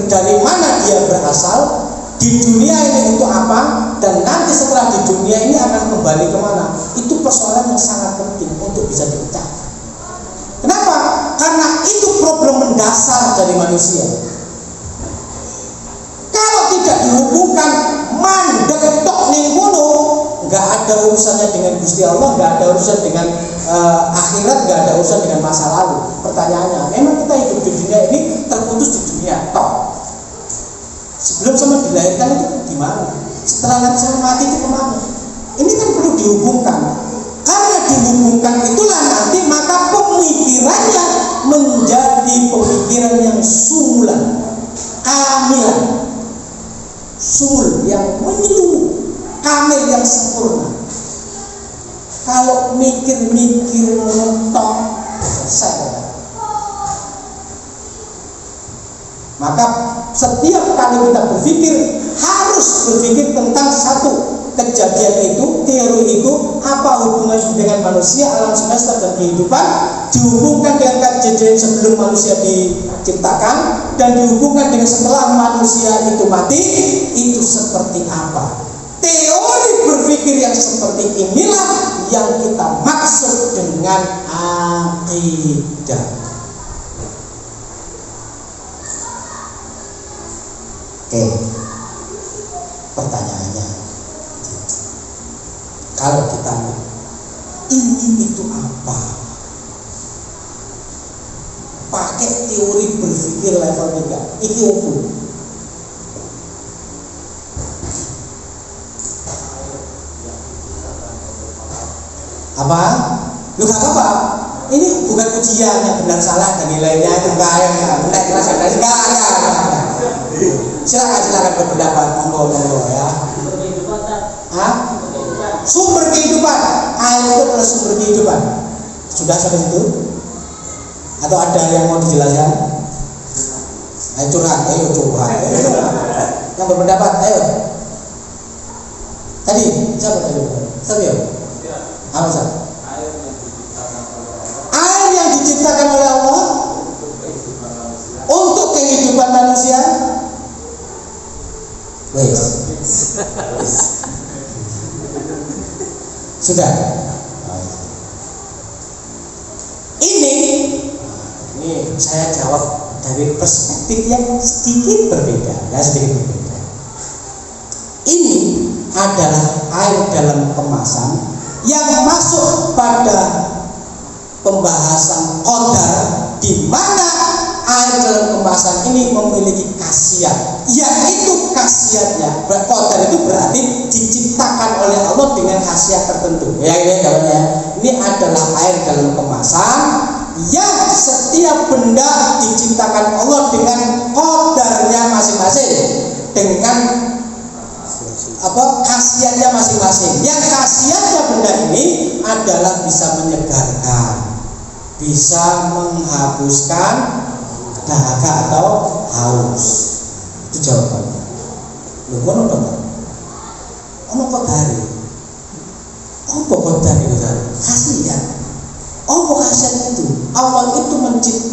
dari mana dia berasal, di dunia ini untuk apa, dan nanti setelah di dunia ini akan kembali kemana. Itu persoalan yang sangat penting untuk bisa dipecahkan. Kenapa? Karena itu problem mendasar dari manusia. Kalau tidak dihubungkan mandek tok ning kono, nggak ada urusannya dengan Gusti Allah, nggak ada urusan dengan akhirat, nggak ada urusan dengan masa lalu. Pertanyaannya, memang kita hidup di dunia ini terputus di dunia tok. Sebelum sama dilahirkan itu gimana? Setelah nanti sama mati itu kemana? Ini kan perlu dihubungkan. Karena dihubungkan itulah nanti maka pemikirannya menjadi pemikiran yang sumulan, kamilan, sumul yang menyeluruh, kamil yang sempurna. Kalau mikir-mikir mentok, selesai. Maka setiap kali kita berpikir harus berpikir tentang satu kejadian itu, teori itu, apa hubungannya dengan manusia, alam semesta dan kehidupan, dihubungkan dengan kejadian sebelum manusia diciptakan dan dihubungkan dengan setelah manusia itu mati, itu seperti apa. Teori berpikir yang seperti inilah yang kita maksud dengan akidah. Oke, pertanyaannya, kalau kita ini itu apa? Pakai teori berpikir level 3, ini apa? Apa? Lu gak apa-apa. Ini bukan ujian yang benar salah dan nilainya itu enggak kelas ada enggak. Silakan berpendapat, monggo ya. Sumber kehidupan, air itu adalah sumber kehidupan. Sudah sampai situ? Atau ada yang mau dijelaskan? Ayo curhat. Yang berpendapat, ayo. Tadi siapa tadi? Siapa? Apa sah? Air yang diciptakan oleh Allah untuk kehidupan manusia. Sudah. Ini saya jawab dari perspektif yang sedikit berbeda, Ini adalah air dalam kemasan yang masuk pada pembahasan qadar, di mana air dalam kemasan ini memiliki khasiat, yaitu khasiatnya qadar itu berarti diciptakan oleh Allah dengan khasiat tertentu. Ini adalah air dalam kemasan yang setiap benda diciptakan Allah dengan qadarnya masing-masing, dengan khasiatnya masing-masing. Yang khasiatnya benda ini adalah bisa menyegarkan, bisa menghapuskan dahaga atau haus. Itu jawabannya. Lho ngono to, Pak? Ono kodare. Apa kodare itu tadi? Khasiat. Apa khasiat itu? Allah itu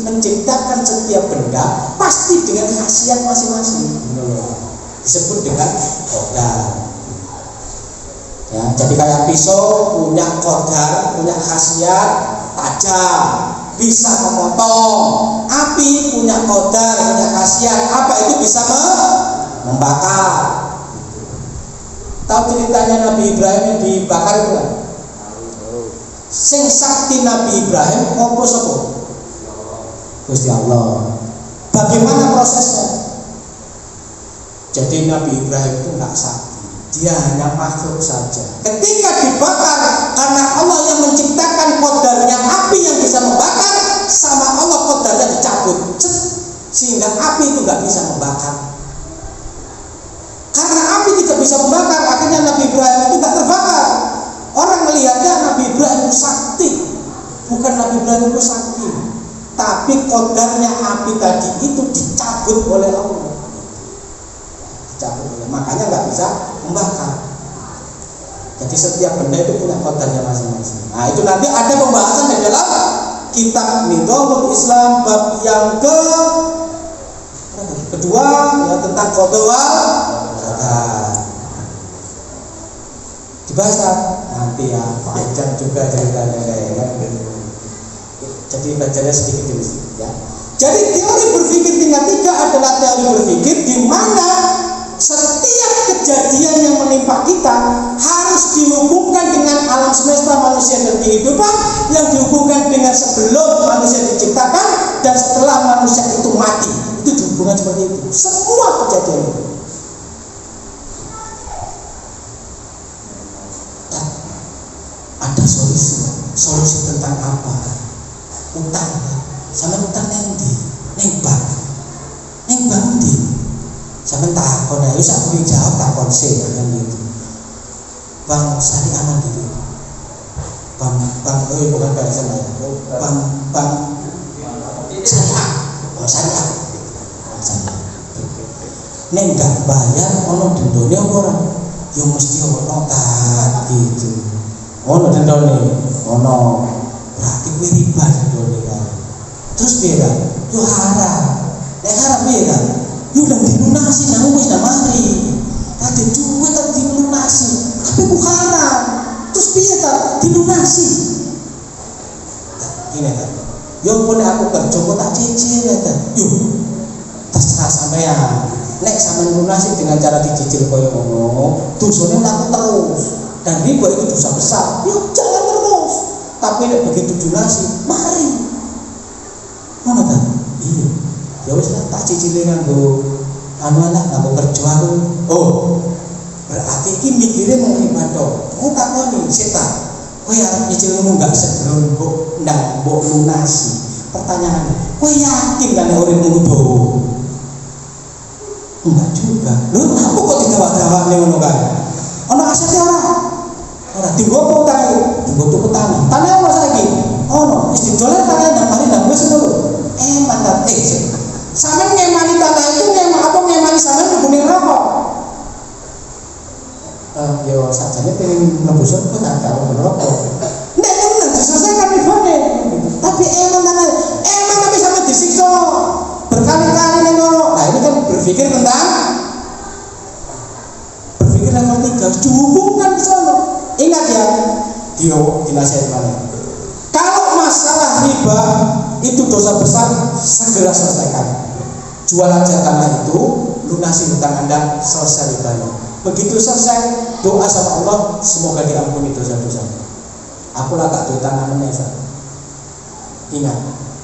menciptakan setiap benda pasti dengan khasiat masing-masing. Disebut dengan qadar. Ya, jadi kayak pisau punya qadar, punya khasiat tajam, bisa memotong. Api punya qadar, punya khasiat apa itu bisa membakar. Tahu ceritanya Nabi Ibrahim yang dibakar itu kan? Sing sakti Nabi Ibrahim apa sapa? Gusti Allah. Bagaimana prosesnya? Jadi Nabi Ibrahim itu enggak sakti, dia hanya makhluk saja. Ketika dibakar, karena Allah yang menciptakan qadarnya api yang bisa membakar, sama Allah qadarnya dicabut, sehingga api itu enggak bisa membakar. Karena api tidak bisa membakar, akhirnya Nabi Ibrahim itu enggak terbakar. Orang melihatnya Nabi Ibrahim itu sakti, bukan Nabi Ibrahim itu sakti. tapi kodarnya api tadi itu dicabut oleh Allah. Dicabut oleh, makanya nggak bisa membakar. Jadi setiap benda itu punya kodarnya masing-masing. Nah itu nanti ada pembahasan di dalam kitab Nidhamul Islam bab yang kedua ya, tentang qada wal qadar. Dibahas nanti ya, panjang juga ceritanya kayak kan. Jadi bacanya sedikit dulu ya. Jadi teori berpikir tingkat 3 adalah teori berpikir di mana setiap kejadian yang menimpa kita harus dihubungkan dengan alam semesta, manusia dan kehidupan, yang dihubungkan dengan sebelum manusia diciptakan dan setelah manusia itu mati. Itu dihubungkan seperti itu. Semua kejadian itu. Dan ada solusi tentang apa? Utang. Sama utang nanti, nembak nanti. Sama takon ya, usah aku jawab takon sih kan gitu. Bang Sari aman gitu. Bang bukan bahasa saya. Bang Syariah. Oh Syariah. Nek enggak bayar ono dendone ora? Ya mesti ono tak gitu. Ono dendone, ono. Berarti kuwi riba dendone kan. Terus piye kan? Yo haram. Nek haram piye kan? Yo udah dilunasi nang wis nang mari. Tadi duit tak dilunasi, tapi ku haram. Terus piye tak dilunasi? Ini kan. Yo pun aku kerja kok tak cicil kan. Yo terserah sampean. Nek sampean lunasi dengan cara dicicil koyo ngono, dosane laku terus. Dan riba itu dosa besar. Yo jangan terus. Tapi nek begitu dilunasi, mari. Mana kan? Iya. Ya wis lah tak cicile nganggo anu anak nganggo kerja aku. Oh. Berarti iki mikire mau ribato. Oh takoni setan. Kowe arep nyicil ngono enggak sebelum mbok lunasi. Pertanyaannya, kowe yakin kan nek uripmu kudu? Enggak juga. Lho apa kok digawa-gawane ngono kae? Ana asete ora? Ora dienggo apa utang iku? Dienggo tuku tanah. Tanah apa saiki? Ono, wis didolen tanah nang mari nang wis ngono. Mantap sampean ngemani tanah itu ngemani sampean mlebu rokok. Yo sakjane pengen mlebu surga kan karo rokok. Nek ngono diselesaikan ribane. Tapi tapi sampean disiksa berkali-kali ning ngono. Nah, ini kan berpikir level 3 dihubungkan ke sana. Ingat ya, dinasihatkan. Kalau masalah riba itu dosa besar, segera selesaikan. Jual aja tanah itu, lunasi hutang Anda, selesai ribanya. Begitu selesai, doa sama Allah, semoga diampuni dosa-dosa. Aku lah tak utang menesa. Ingat,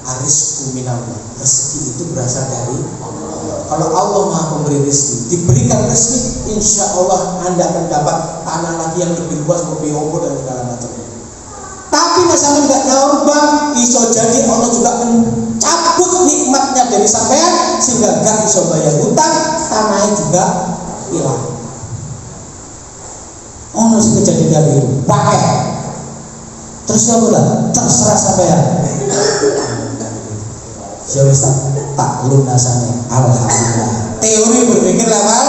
arizku minallah. Rezeki itu berasal dari Allah. Kalau Allah Maha Pemberi rezeki, diberikan rezeki, insya Allah Anda akan dapat tanah lagi yang lebih luas, lebih ombak dan segala macamnya. Tapi misalnya tidak nyorba, iso jadi Allah juga mencabut nikmatnya dari sampean sehingga gak iso bayar hutang, tanahnya juga hilang. Ono sing kejadian dari itu, pakai. Terus ya udah, terserah sampean. Ya wis tak lunasane, alhamdulillah. Teori berpikir level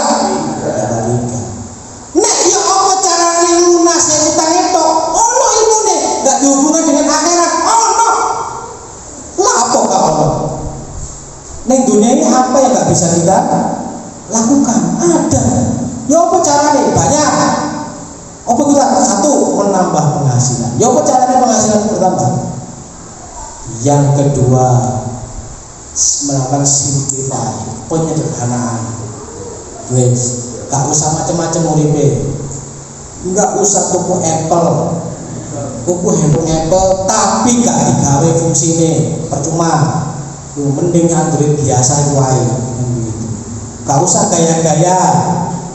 3. Nek ya apa carane lunase utang itu? Ono ilmune, enggak dihubungkan dengan akhirat. Ono. Lah apa kok ono? Ning dunia ini apa yang enggak bisa kita lakukan? Ada. Ya apa carane? Banyak. Apa kita? Satu, menambah penghasilan. Ya apa caranya penghasilan bertambah? Yang kedua, melakukan simplify, penyederhanaan. Wes, gak usah macam-macam uripe. Enggak usah tuku Apple. Tuku handphone Apple tapi gak digawe fungsine, percuma. Mending Android biasa wae gitu. Gak usah gaya-gaya.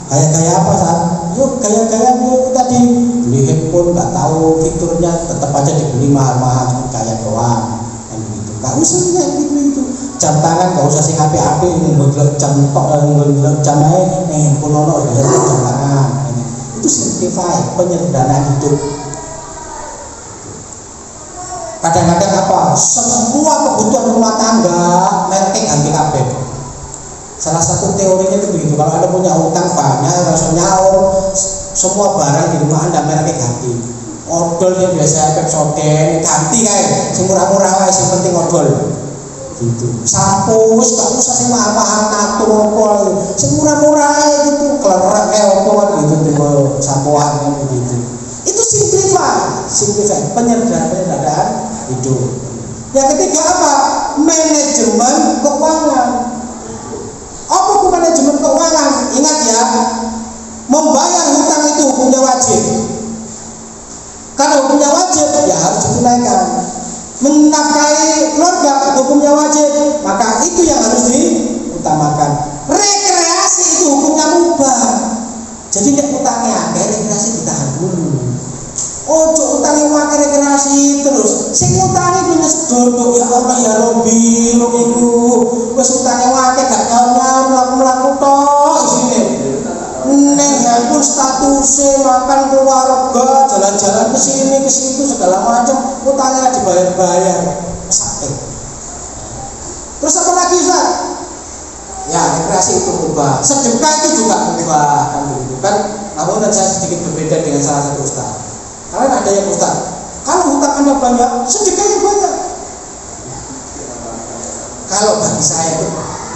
Gaya-gaya apa sah? Yuk gaya-gaya itu tadi beli handphone gak tahu fiturnya, tetap aja dibeli mahal-mahal cuma gaya doang. Gitu. Gak usah kayak gitu. Jam tangan gak usah sing apik-apik, ngelok jam tok, ngelok jam ae handphone ono jam tangan. Itu simplify, penyederhanaan hidup. Kadang-kadang apa? Semua semua kebutuhan rumah tangga mereknya ganti kabeh. Salah satu teorinya itu begitu. Kalau Anda punya utang banyak, langsung nyaur, semua barang di rumah Anda mereknya ganti. Odol yang biasa Pepsodent ganti kayak, sing murah-murah wae, sing penting odol. Gitu. Sampo wis gak usah sing mahal-mahal natur apa, sing murah-murah gitu, klerak kayak apa gitu tipe sampoan gitu. Itu simplify penyederhanaan hidup. Yang ketiga apa? Manajemen keuangan. Apa itu manajemen keuangan? Ingat ya, membayar hutang itu hukumnya wajib. Karena hukumnya wajib, ya harus ditunaikan. Menafkahi keluarga hukumnya wajib, maka itu yang harus diutamakan. Rekreasi itu hukumnya mubah. Jadi nek utangnya akeh, rekreasi ditahan dulu. Ojo utangi wae rekreasi terus. Sing utangi ku nyedot ya Allah ya Robbi, iku wis utangi wae gak nyaur mlaku-mlaku tok isine. Nek aku statusnya makan keluarga, jalan-jalan ke sini ke situ segala macam, utangnya dibayar-bayar, sakit. Terus apa lagi Ustaz? Ya rekreasi itu ubah, sedekah itu juga ubah, kan begitu kan? Namun saya sedikit berbeda dengan salah satu Ustaz. Karena ada yang Ustaz, kalau hutang Anda banyak, sedekahnya banyak. Kalau bagi saya itu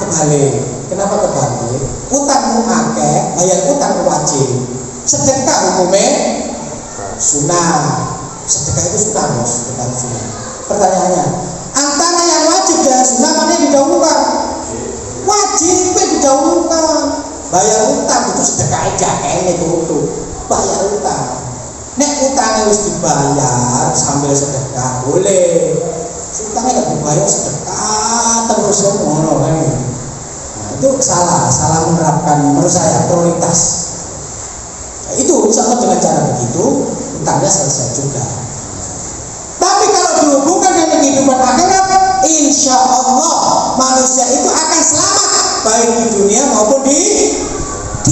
kebalik. Kenapa kebalik? Utangmu akeh, bayar utang wajib. Sedekah hukumnya sunnah. Sedekah itu sunnah, Bos. Sedekah itu sunnah. Pertanyaannya, antara yang wajib dan sunnah mana yang didahulukan? Wajib didahulukan. Bayar utang itu sedekah aja, kayaknya itu bayar utang. Nek utangnya harus dibayar sambil sedekah boleh. Utangnya nggak dibayar sedekah terus ngono kan? Itu salah menerapkan menurut saya prioritas. Nah, itu insya Allah dengan cara begitu utangnya selesai juga. Tapi kalau dihubungkan dengan kehidupan akhirat, insya Allah manusia itu akan selamat baik di dunia maupun di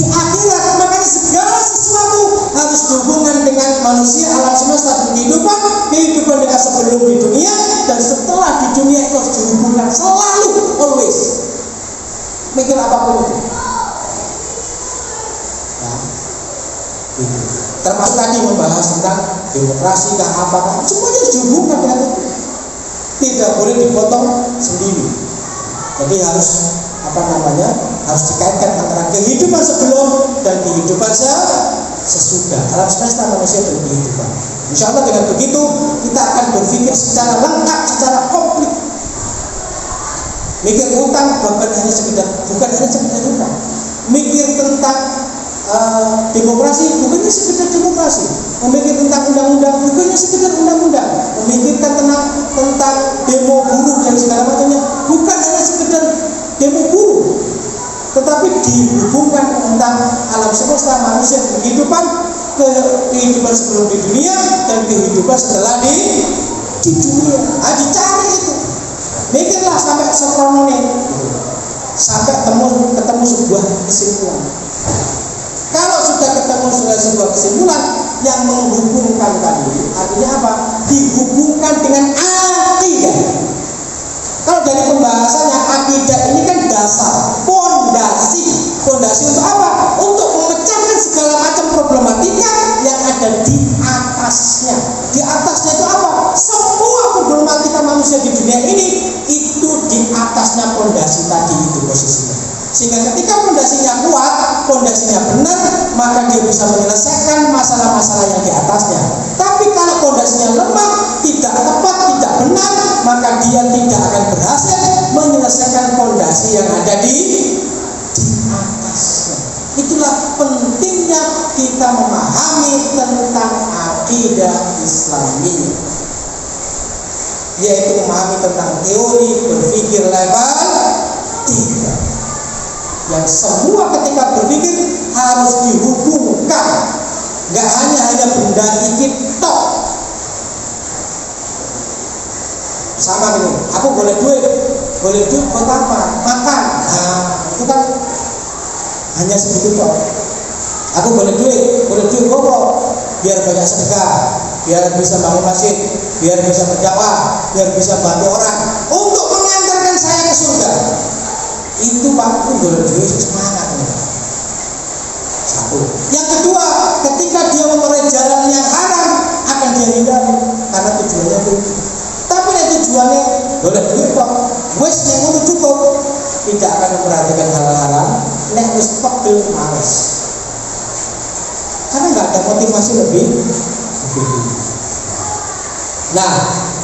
akhirat. Makanya segala sesuatu harus dihubungkan dengan manusia, alam semesta, kehidupan dengan sebelum di dunia dan setelah di dunia itu harus dihubungkan selalu, always. Mikir apapun itu. Ya, itu. Termasuk tadi membahas tentang demokrasi dan apa, semuanya dihubungkan dengan itu. Tidak boleh dipotong sendiri. Jadi harus harus dikaitkan antara kehidupan sebelum dan kehidupan sesudah. Alam semesta manusia dan kehidupan. Insya Allah dengan begitu kita akan berpikir secara lengkap, secara komplit. Mikir utang bukan hanya sekedar utang. Mikir tentang demokrasi bukannya sekedar demokrasi. Memikir tentang undang-undang bukannya sekedar undang-undang. Memikirkan tentang demo buruh dan segala macamnya bukan hanya sekedar demo buruh, tetapi dihubungkan tentang alam semesta manusia, kehidupan sebelum di dunia dan kehidupan setelah di dunia. Dicari itu. Mikirlah sampai sekronone, sampai ketemu sebuah kesimpulan. Kalau sudah ketemu sebuah kesimpulan yang menghubungkan tadi, artinya apa? Dihubungkan dengan akidah. Kalau dari pembahasannya, akidah ini kan dasar, fondasi. Fondasi untuk apa? Untuk memecahkan segala macam problematika yang ada di atasnya. Di atasnya itu apa? Semua problematika manusia di dunia ini itu di atasnya fondasi tadi itu posisinya. Sehingga ketika fondasinya kuat, fondasinya benar, maka dia bisa menyelesaikan masalah-masalah yang di atasnya. Tapi kalau fondasinya lemah, tidak tepat, tidak benar, maka dia tidak akan berhasil menyelesaikan fondasi yang ada di atasnya. Itulah pentingnya kita memahami tentang akidah Islamiyah, yaitu memahami tentang teori berpikir level 3 yang semua ketika berpikir harus dihubungkan, nggak hanya benda ikit tok. Sama gitu, aku boleh duit buat apa? Makan. Nah, itu kan hanya segitu tok. Aku boleh duit kok biar banyak sedekah. biar bisa bangun masjid, biar bisa berdakwah, biar bisa bantu orang untuk mengantarkan saya ke surga. Itu Pak, itu golek duit semangat. Satu. Yang kedua, ketika dia memperoleh jalan yang haram akan dia hindari karena tujuannya itu. Tapi nek tujuannya golek duit kok, wis nek ngono cukup, tidak akan memperhatikan hal haram, nek wis pegel males. Karena nggak ada motivasi lebih tinggi. Nah,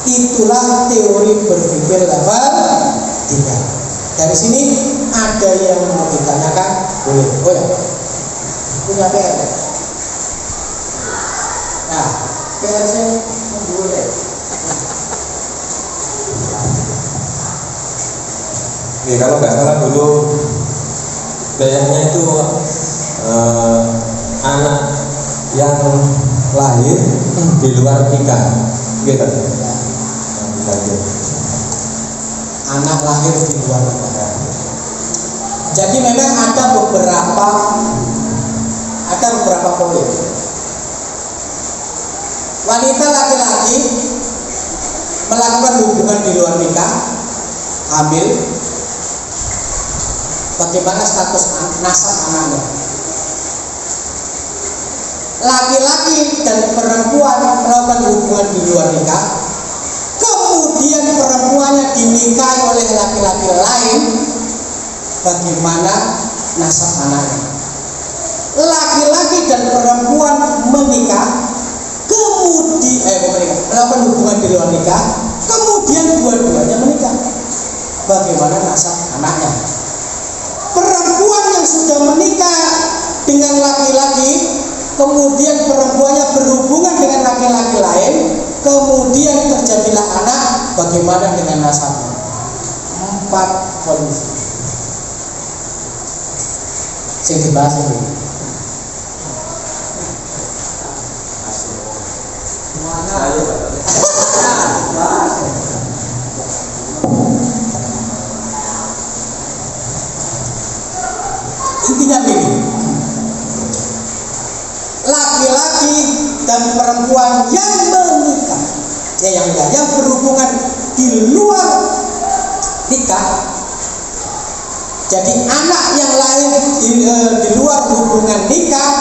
itulah teori berpikir level 3. Dari sini ada yang mau ditanyakan, boleh. Oh ya, punya PR. Nah, PR saya boleh. Oke, kalau nggak salah dulu PR-nya itu anak yang lahir di luar nikah, gitu. Anak lahir di luar nikah. Jadi memang ada beberapa poin. Wanita laki-laki melakukan hubungan di luar nikah, hamil, bagaimana status nasab anaknya? Laki-laki dan perempuan melakukan hubungan di luar nikah, kemudian perempuannya dinikahi oleh laki-laki lain, bagaimana nasab anaknya? Laki-laki dan perempuan menikah, kemudian melakukan hubungan di luar nikah, kemudian dua-duanya menikah, bagaimana nasab anaknya? Perempuan yang sudah menikah dengan laki-laki, kemudian perempuannya berhubungan dengan laki-laki lain, kemudian terjadilah anak, bagaimana dengan nasabnya? 4 kondisi. Yang dibahas ini. Intinya begini, laki-laki dan perempuan yang menikah, yang berhubungan di luar nikah, jadi anak yang lahir di luar hubungan nikah,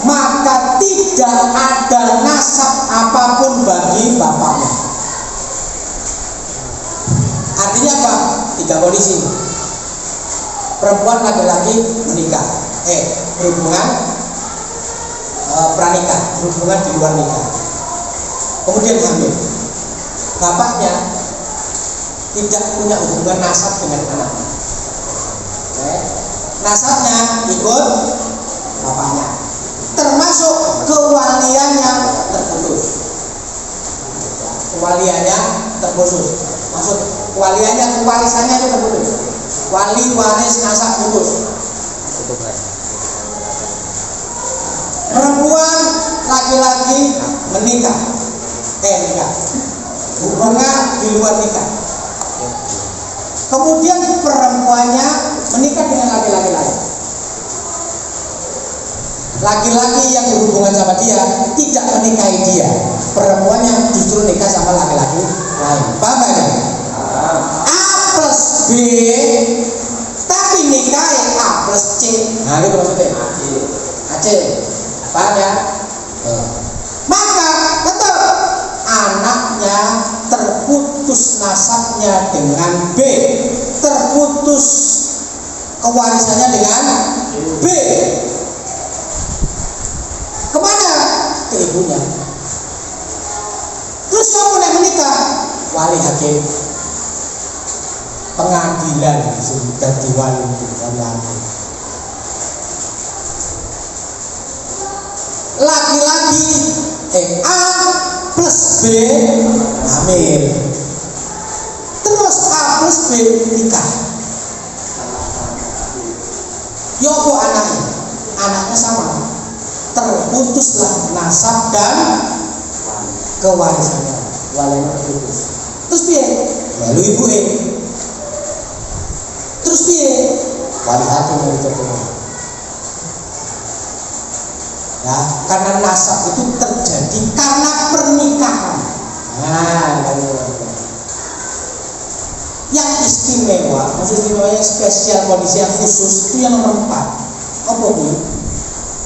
maka tidak ada nasab apapun bagi bapaknya. Artinya apa? 3 kondisi. Perempuan laki-laki menikah, berhubungan pranikah, berhubungan di luar nikah, kemudian hamil. Bapaknya tidak punya hubungan nasab dengan anaknya. Nasabnya ikut bapaknya, termasuk kewaliannya terputus. Kewaliannya terputus. Maksud kewaliannya, kewarisannya itu terputus. Wali waris nasab putus. Perempuan laki-laki menikah, hubungan di luar nikah. Kemudian perempuannya menikah dengan laki-laki lain. Laki-laki yang berhubungan sama dia tidak menikahi dia, perempuannya justru nikah sama laki-laki lain. Paham ya? A plus B, tapi nikahi A plus C. Nah itu maksudnya AC. Paham ya? Maka tetap anaknya terputus nasabnya dengan B, terputus kewarisannya dengan B. Kemana? Ke ibunya. Terus siapa yang menikah? Wali hakim, pengadilan sudah diwali hakim. Laki-laki A plus B hamil, terus A plus B nikah. Yopo anaknya sama, terputuslah nasab dan kewarisannya, walinya terputus. Terus piye? Lalu ibu terus piye? Wali hakim yang diterima. Ya, karena nasab itu terjadi karena pernikahan istimewa, maksud istimewanya spesial, kondisi yang khusus itu yang nomor 4. Apa itu?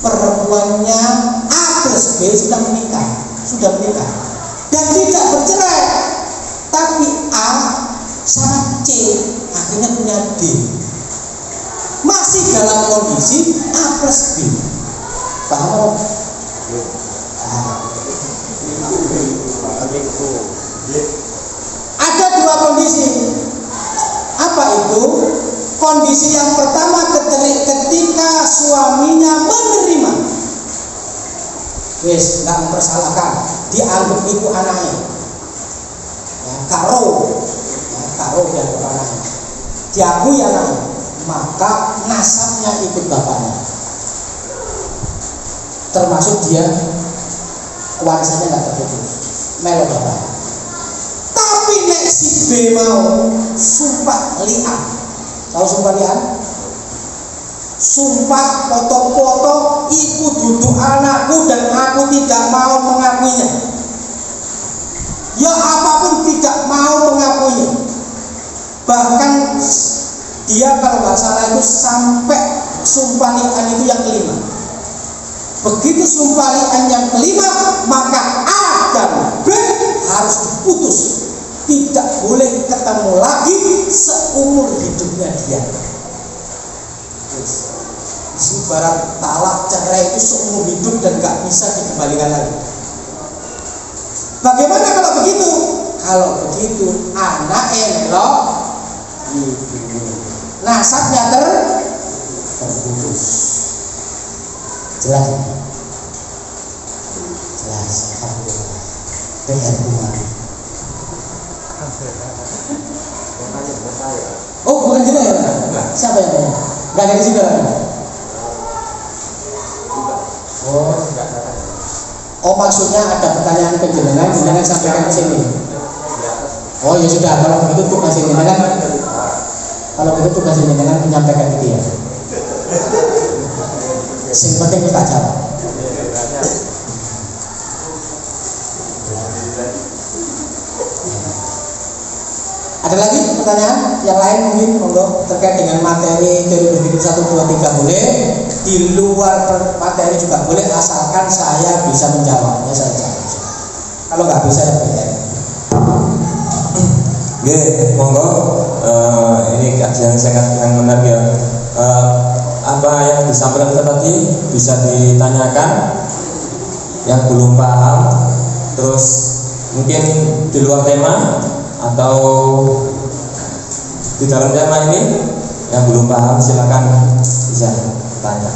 Perempuannya A plus B sudah menikah dan tidak bercerai, tapi A sama C akhirnya punya D, masih dalam kondisi A plus B. Paham? Ada 2 kondisi. Apa itu? Kondisi yang pertama ketika suaminya menerima, wes nggak mempersalahkan, dianggap ibu anaknya, ya, karo dianggap anaknya, diakui anaknya, maka nasabnya ikut bapaknya, termasuk dia warisannya nggak terputus, melo bapaknya. Tapi nek si B mau sumpah li'an, tahu sumpah li'an? Sumpah foto-foto iku duduk anakku dan aku tidak mau mengakuinya. Ya apapun tidak mau mengakuinya. Bahkan dia kalau nggak salah itu sampai sumpah li'an itu yang kelima. Begitu sumpah li'an yang kelima, maka A dan B harus diputus. Tidak boleh ketemu lagi seumur hidupnya dia. Ibarat talak cerai itu seumur hidup dan gak bisa dikembalikan lagi. Bagaimana kalau begitu? Kalau begitu anak elok nasabnya terputus. Jelas? Jelas. PR Umar. Oh bukan juga ya? Siapa yang tanya? Gak dari situ kan? Oh maksudnya ada pertanyaan ke jenengan sampaikan ke sini. Oh ya sudah, kalau begitu tugas jenengan, menyampaikan itu ya. Yang penting kita jawab. Ada lagi pertanyaan yang lain mungkin monggo terkait dengan materi teori berpikir 1, 2, 3 boleh, di luar materi juga boleh asalkan saya bisa menjawabnya saja. Kalau nggak bisa ya beda. Oke, monggo. Ini kajian singkat yang menarik ya. Apa yang disampaikan tadi bisa ditanyakan yang belum paham, terus mungkin di luar tema atau di dalam tema ini yang belum paham silakan bisa tanya.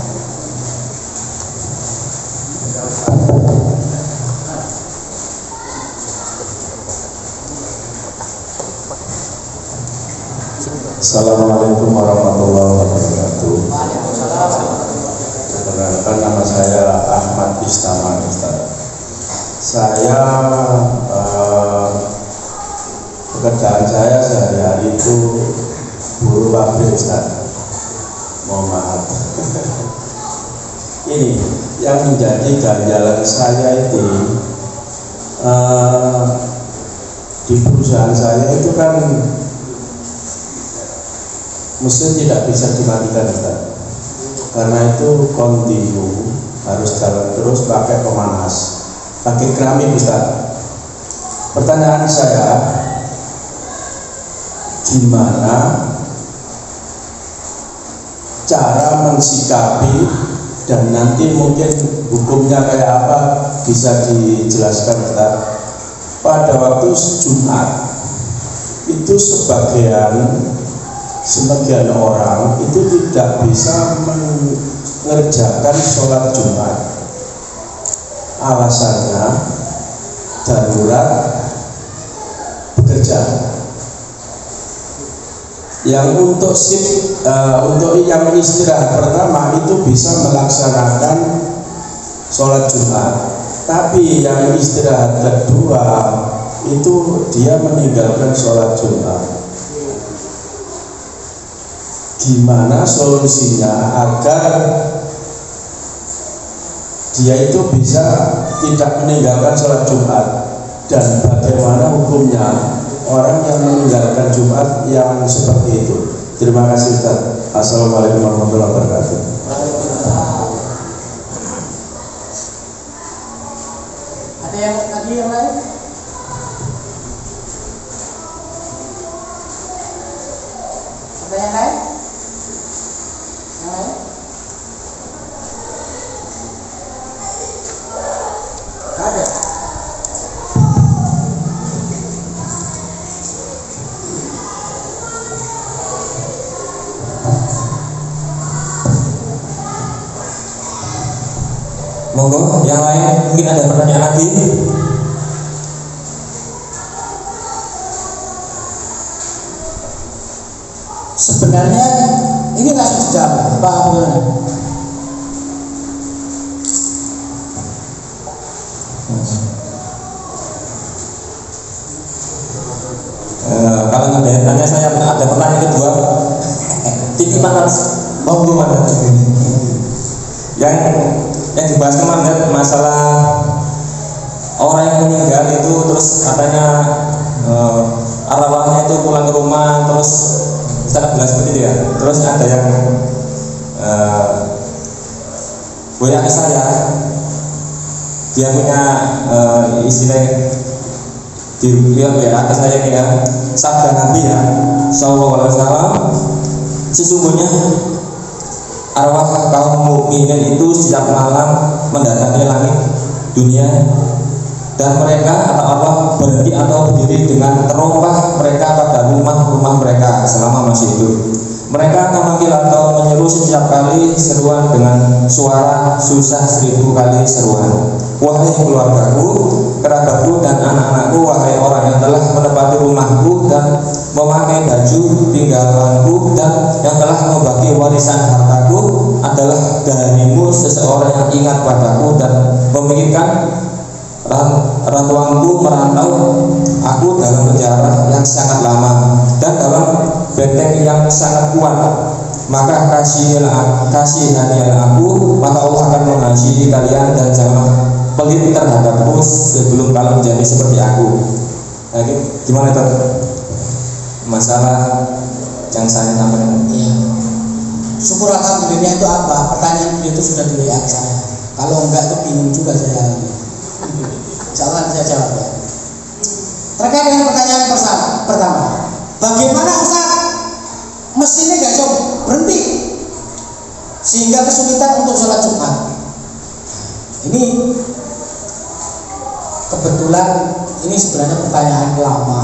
Assalamualaikum warahmatullahi wabarakatuh. Perkenalkan, nama saya Ahmad Istaman Ustaz. Saya pekerjaan saya sehari-hari itu buruh pabrik Ustaz. Mohon maaf. Ini yang menjadi ganjalan saya itu di perusahaan saya itu kan mesin tidak bisa dimatikan Ustaz. Karena itu kontinu harus jalan terus pakai pemanas, pakai keramik Ustaz. Pertanyaan saya, gimana cara mensikapi dan nanti mungkin hukumnya kayak apa bisa dijelaskan Ustaz. Pada waktu Jumat itu sebagian orang itu tidak bisa mengerjakan sholat Jumat. Alasannya darurat bekerja. Yang untuk yang istirahat pertama itu bisa melaksanakan sholat Jumat, tapi yang istirahat kedua itu dia meninggalkan sholat Jumat. Gimana solusinya agar dia itu bisa tidak meninggalkan sholat Jumat, dan bagaimana hukumnya orang yang meninggalkan Jumat yang seperti itu. Terima kasih Ustaz. Assalamualaikum warahmatullahi wabarakatuh. Ada yang lagi yang lain? Ada yang lain? Yang lain? Gak ada. Monggo, yang lain mungkin ada pertanyaan lagi. Sebenarnya ini langsung dijawab, Pak Bagaimana? Kalau nggak ada yang tanya, saya ada pertanyaan kedua. Titipan monggo mana? Yang dibahas kemarin masalah orang yang meninggal itu terus katanya arwahnya itu pulang ke rumah terus sangat jelas seperti itu ya. Terus ada yang WA ke saya, dia punya istilah di WA ke saya ini ya, sabda Nabi ya sallallahu alaihi wasallam, sesungguhnya arwah kaum mukminin itu setiap malam mendatangi langit dunia dan mereka atau Allah berhenti atau berdiri dengan terompah mereka pada rumah-rumah mereka selama masih hidup. Mereka memanggil atau menyeru setiap kali seruan dengan suara susah 1000 kali seruan. Wahai keluargaku, kerabatku dan anak-anakku, wahai orang yang telah menempati rumahku dan memakai baju tinggalanku dan yang telah membagi warisan hartaku, adalah darimu seseorang yang ingat padaku dan memikirkan ratuanku merantau aku dalam penjara yang sangat lama dan dalam benteng yang sangat kuat. Maka kasihanilah aku, maka Allah akan mengasihi kalian dan jangan pelit terhadapku sebelum kalian menjadi seperti aku. Nah, gimana itu masalah yang saya sampaikan? Iya. Syukur alhamdulillah itu apa? Pertanyaan itu sudah dilihat saya. Kalau enggak itu bingung juga saya. Jawaban saya jawab ya. Terkait dengan pertanyaan pertama, bagaimana Ustaz? Mestinya nggak coba berhenti sehingga kesulitan untuk sholat Jumat. Ini kebetulan ini sebenarnya pertanyaan lama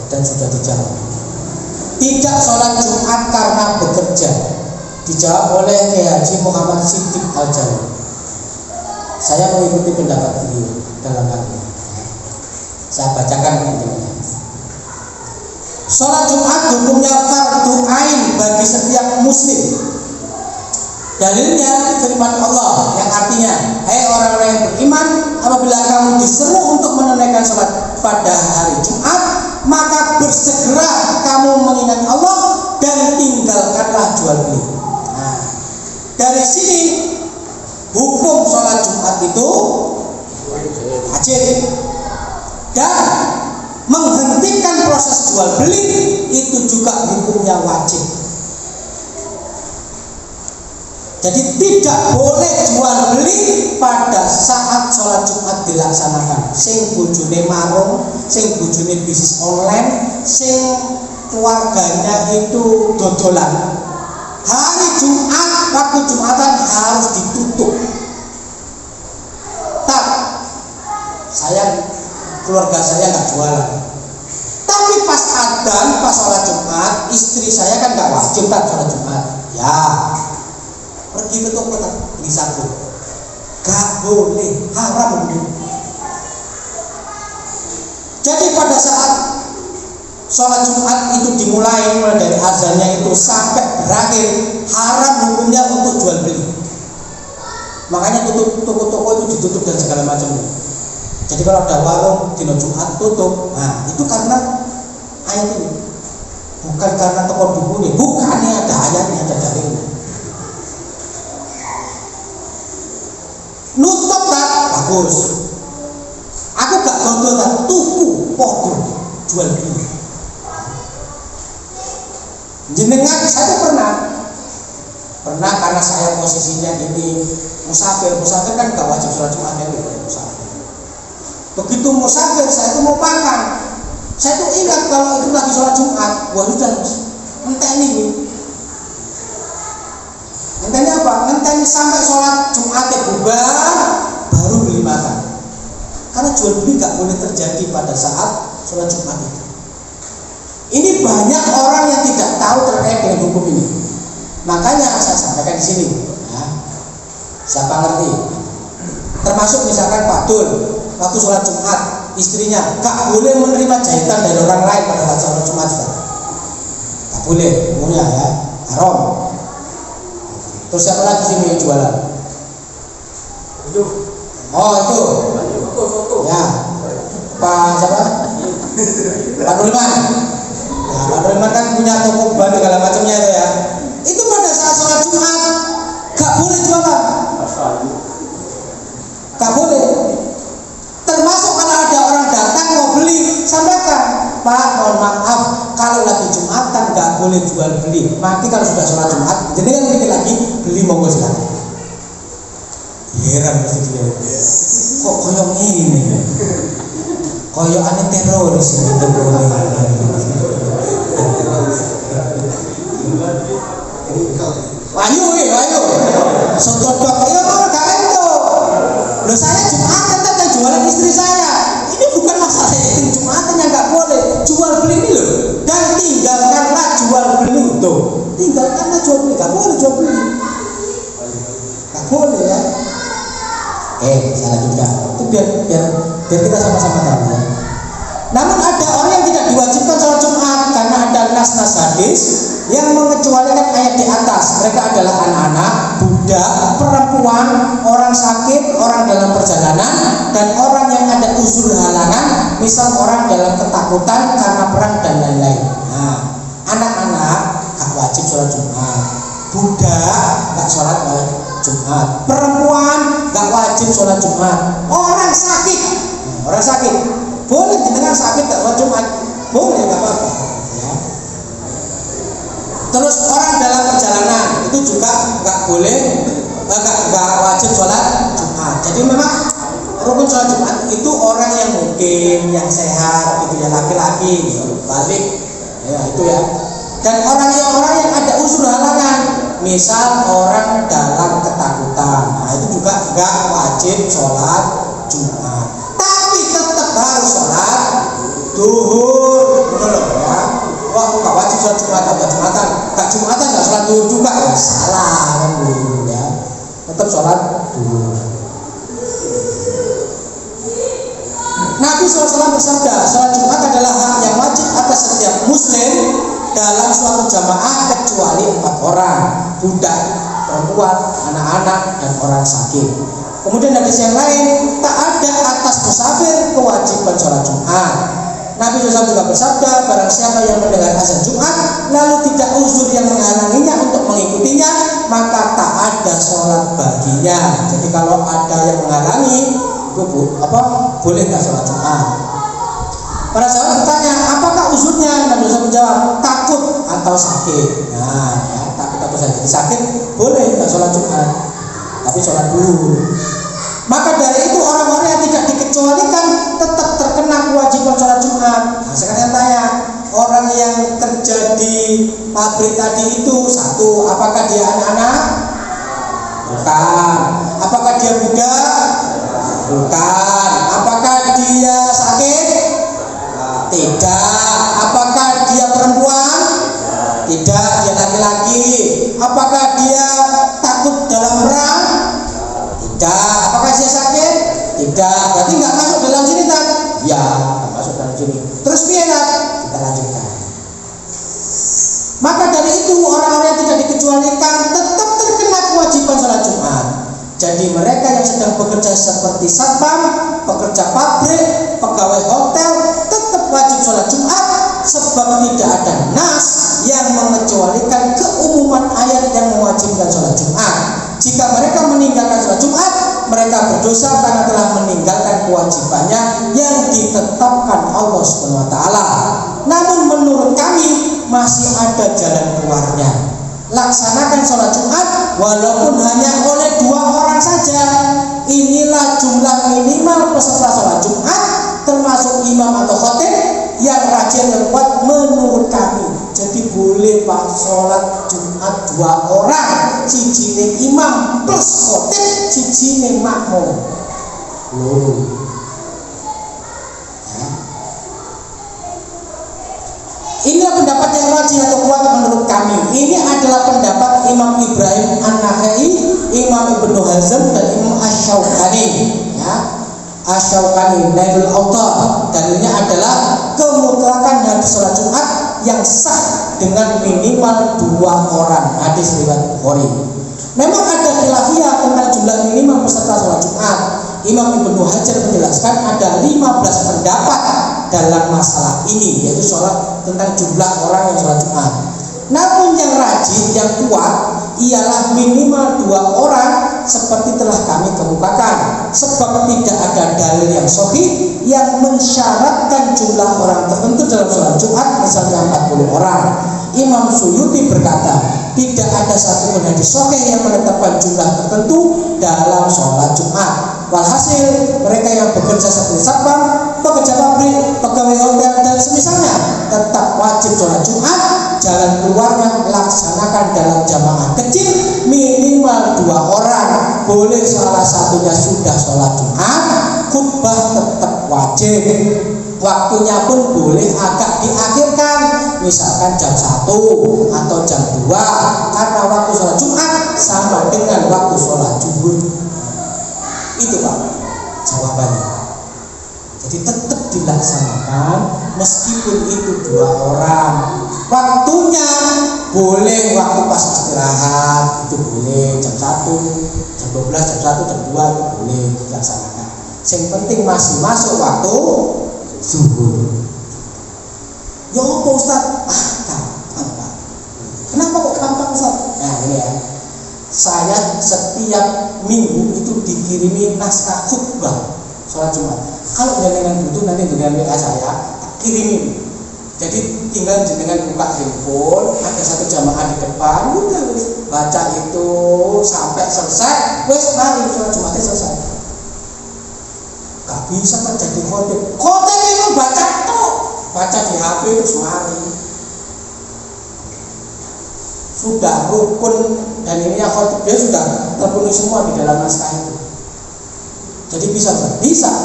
dan sudah dijawab. Tidak sholat Jumat karena bekerja, dijawab oleh Kiai Haji Muhammad Siddiq Al-Jawi. Saya mengikuti pendapat beliau dalam hal ini. Saya bacakan ini. Sholat Jumat hukumnya fardu ain bagi setiap muslim. Dalilnya firman Allah yang artinya, hai orang-orang yang beriman, apabila kamu diseru untuk menunaikan sholat pada hari Jumat, maka bersegera kamu mengingat Allah dan tinggalkanlah jual beli. Nah, dari sini hukum sholat Jumat itu wajib, dan menghentikan proses jual beli itu juga hukumnya wajib. Jadi tidak boleh jual beli pada saat sholat Jumat dilaksanakan. Sing bojone marung, sing bojone bisnis online, sing keluarganya itu dodolan. Hari Jumat, waktu Jumatan harus ditutup. Keluarga saya nggak jualan. Tapi pas adzan, pas sholat Jumat, istri saya kan nggak wajib tak sholat Jumat. Ya, pergi ke toko beli sabun. Gak boleh, haram hukum. Jadi pada saat sholat Jumat itu dimulai, mulai dari azannya itu sampai berakhir, haram hukumnya untuk jual beli. Makanya toko-toko itu ditutup dan segala macam. Jadi kalau ada warung dino Jumat tutup, nah itu karena ayat ini, bukan karena toko dukuni, bukan, ini ada ayatnya, ada dalilnya. Nutup tak bagus, aku gak dodol tak tuku podo jual beli. Jenengan saya pernah karena saya posisinya ini musafir kan gak wajib sholat Jumat itu musafir. Begitu musafir saya itu mau makan, saya tuh ingat kalau itu lagi sholat Jumat, wah sudah ngenteni apa? Ngenteni sampai sholat Jumatnya bubar, baru beli makan. Karena jual beli gak boleh terjadi pada saat sholat Jumat itu. Ini banyak orang yang tidak tahu terkait dengan hukum ini. Makanya saya sampaikan di sini. Ya. Siapa ngerti? Termasuk misalkan Pak Dul, waktu sholat Jumat, istrinya gak boleh menerima jahitan dari orang lain pada saat sholat Jumat. Gak boleh, umumnya ya, haram. Terus siapa lagi sini yang jualan? Oh itu. Ya. Pak siapa? Pak Nurman. Nah, Pak Nurman kan punya toko ban segala macamnya itu ya. Itu pada saat sholat Jumat gak boleh jualan. Gak boleh. Termasuk kalau ada orang datang mau beli, sampaikan, Pak mohon maaf kalau lagi Jumatan gak boleh jual beli. Nanti kalau sudah sholat Jumat, jadi kan pikir lagi beli monggo silakan. Heran mesti dia. Kok koyok ini? Koyok aneh teroris itu boleh. Ayo. Sotodok ya mau gak itu. Loh saya Jumatan tentang jualan istri saya. Ini bukan masalah yang Jumatan yang gak boleh jual beli ini loh. Dan tinggalkanlah jual beli itu. Tinggalkanlah jual beli, gak boleh jual beli. Gak boleh ya. Saya lanjutkan. Itu biar kita sama-sama tahu ya. Namun ada orang yang tidak diwajibkan sholat Jumat karena ada nas-nas hadis yang mengecualikan ayat di atas. Mereka adalah anak-anak, budak, perempuan, orang sakit, orang dalam perjalanan, dan orang yang ada uzur halangan, misal orang dalam ketakutan karena perang dan lain-lain. Nah, anak-anak gak wajib sholat Jumat, budak gak sholat Jumat, perempuan gak wajib sholat Jumat, orang sakit boleh jenengan sakit gak sholat Jumat, boleh gak apa-apa ya. Terus orang dalam perjalanan itu juga gak boleh, gak wajib sholat Jumat. Jadi memang rukun sholat Jumat itu orang yang mungkin yang sehat gitu ya, laki-laki gitu, balik ya itu ya. Dan orang yang ada unsur halangan, misal orang dalam ketakutan, nah itu juga gak wajib sholat Jumat. Tapi tetap harus sholat duhur, betul ya. Wah, gak wajib sholat Jumatan, gak Jumatan gak sholat duhur juga, ya salah kan dulu ya. Tetap sholat duhur. Nabi SAW bersabda, sholat Jumat adalah hak yang wajib atas setiap muslim dalam suatu jamaah kecuali 4 orang, budak, perempuan, anak-anak, dan orang sakit. Kemudian hadis yang lain, tak ada atas musafir kewajiban sholat Jumat. Nabi SAW juga bersabda, barang siapa yang mendengar azan Jumat lalu tidak uzur yang menghalanginya untuk mengikutinya, maka tak ada sholat baginya. Jadi kalau ada yang menghalangi, itu boleh nggak sholat Jumat? Para sahabat bertanya, apakah uzurnya? Nabi SAW menjawab, takut atau sakit. Nah, ya, takut atau sakit. Sakit boleh nggak sholat Jumat, tapi sholat dulu. Maka dari itu orang-orang yang tidak dikecualikan tetap terkena kewajiban sholat Jumat. Nah, sekarang tanya, orang yang kerja di pabrik tadi itu, satu, apakah dia anak-anak? Bukan. Apakah dia budak? Bukan. Apakah dia sakit? Tidak. Apakah dia perempuan? Tidak. Dia laki-laki. Apakah dia takut dalam perang? Tidak. Apakah dia sakit? Tidak. Berarti nggak masuk dalam sini kan? Ya, nggak masuk dalam sini. Terus biar kita lanjutkan. Maka dari itu orang-orang yang tidak dikecualikan tetap terkena kewajiban sholat Jumat. Jadi mereka yang sedang bekerja seperti satpam, pekerja pabrik, pegawai hotel tetap wajib sholat Jumat, sebab tidak ada nas yang mengecualikan keumuman ayat yang mewajibkan sholat Jumat. Jika mereka meninggalkan sholat Jumat, mereka berdosa karena telah meninggalkan kewajibannya yang ditetapkan Allah Subhanahu wa taala. Namun menurut kami masih ada jalan keluarnya. Laksanakan sholat Jumat walaupun hanya oleh 2 orang saja. Inilah jumlah minimal peserta sholat Jumat, termasuk imam atau khotib yang rajin dan kuat menurut kami. Jadi boleh Pak sholat Jumat 2 orang, cijine imam plus khotib, cijine makmum. Loh. Inilah pendapat yang rajih atau kuat menurut kami. Ini adalah pendapat Imam Ibrahim An-Nakhai, Imam Ibnu Hazm, dan Imam Asy-Syaukani. Ya, Asy-Syaukani Nailul Awtar. Dalilnya adalah kemutlakan hadis sholat Jumat yang sah dengan minimal 2 orang. Hadis riwayat Bukhari. Memang ada khilafiyah tentang jumlah minimal peserta sholat Jumat. Imam Ibnu Hajar menjelaskan ada 15 pendapat dalam masalah ini, yaitu sholat tentang jumlah orang yang sholat Jumat. Namun yang rajih, yang kuat ialah minimal 2 orang seperti telah kami kemukakan, sebab tidak ada dalil yang sahih yang mensyaratkan jumlah orang tertentu dalam sholat Jumat, misalnya 40 orang. Imam Suyuti berkata, tidak ada satupun hadis sahih yang menetapkan jumlah tertentu dalam sholat Jumat. Walhasil, mereka yang bekerja seperti satpam, pekerja pabrik, pegawai hotel dan semisalnya tetap wajib sholat Jumat. Jalan keluarnya laksanakan dalam jamaah kecil minimal 2 orang. Boleh salah satunya sudah sholat Jumat, khutbah tetap wajib. Waktunya pun boleh agak diakhirkan, misalkan jam 1 atau jam 2, karena waktu sholat Jumat sama dengan waktu sholat zuhur. Itu Pak jawabannya. Jadi tetap dilaksanakan meskipun itu 2 orang. Waktunya boleh waktu pas istirahat, itu boleh jam 1, jam 12, jam 1, jam 2 itu boleh dilaksanakan. Yang penting masih masuk waktu zuhur. Ya apa Ustaz? Gampang Pak. Kenapa kok gampang Ustaz? Nah ini ya, saya setiap minggu itu dikirimi naskah khutbah sholat Jumat. Kalau jenengan butuh nanti dengan WA saya tak kirimin. Jadi tinggal jenengan buka handphone, ada 1 jamaah di depan, udah baca itu sampai selesai, wes mari sholat Jumatnya selesai. Gak bisa kan jadi khotib. Khotib itu baca tuh, baca di HP itu mari. Sudah rukun dan ininya khotib dia sudah terpenuhi semua di dalam naskah itu. Jadi bisa 2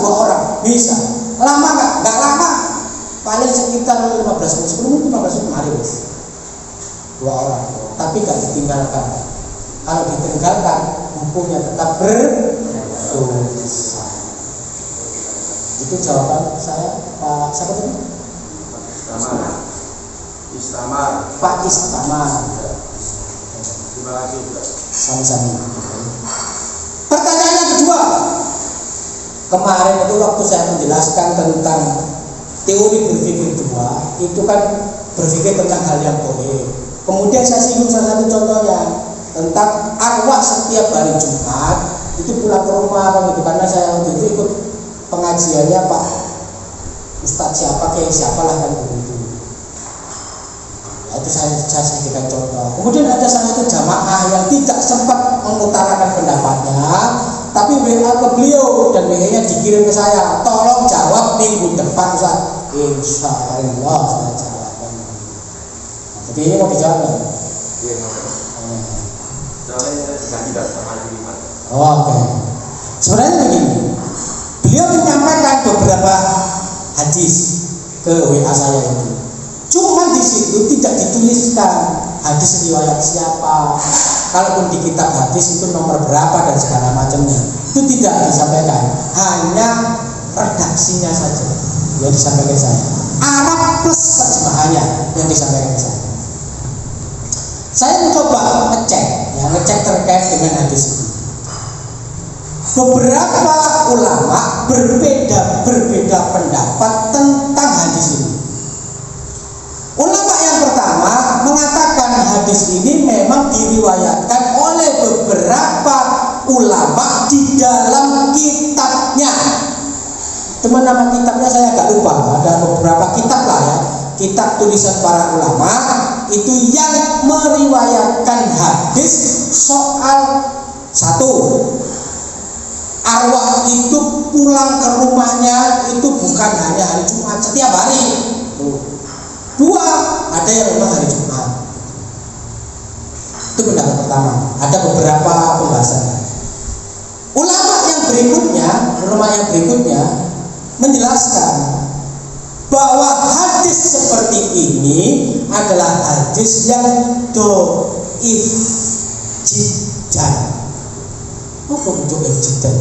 orang, bisa. Lama nggak lama, paling sekitar 15 menit, 10 menit, 15 menit mari wis. 2 orang, tapi nggak ditinggalkan. Kalau ditinggalkan, hukumnya tetap berdosa. Itu jawaban saya, Pak siapa tadi? Istamar. Pak Istamar. Terima kasih. Sami-sami. Pertanyaan yang kedua. Kemarin itu waktu saya menjelaskan tentang teori berpikir 2, itu kan berpikir tentang hal yang goib. Kemudian saya singgung salah satu contohnya tentang arwah setiap hari Jumat itu pulang ke rumah begitu, karena saya waktu itu ikut pengajiannya Pak Ustadz siapa, kayak siapalah kan begitu. Itu saya jadikan contoh. Kemudian ada salah satu jamaah yang tidak sempat mengutarakan pendapatnya, tapi WA ke beliau dan WA-nya dikirim ke saya. Tolong jawab minggu depan Ustaz. Insya Allah saya jawab. Jadi ini mau dijawab nggak? Iya. Soalnya ganti sama lima. Oke. Sebenarnya begini, beliau menyampaikan beberapa hadis ke WA saya itu. Cuman di situ tidak dituliskan hadis riwayat siapa. Kalaupun di kitab hadis itu nomor berapa dan segala macamnya, itu tidak disampaikan. Hanya redaksinya saja yang disampaikan saya. Arab plus terjemahannya yang disampaikan saya. Saya mencoba ngecek terkait dengan hadis itu. Beberapa ulama berbeda pendapat tentang hadis ini. Ulama yang pertama mengatakan hadis ini memang diriwayatkan oleh beberapa ulama di dalam kitabnya. Cuma nama kitabnya saya agak lupa. Ada beberapa kitab lah ya. kitab tulisan para ulama itu yang meriwayatkan hadis soal satu, arwah itu pulang ke rumahnya itu bukan hanya hari Jumat, setiap hari. Dua, ada yang memang hari Jumat. Itu pendapat pertama. Ada beberapa pembahasan. Ulama yang berikutnya menjelaskan bahwa hadis seperti ini adalah hadis yang do'if jiddan. Apa do'if jiddan?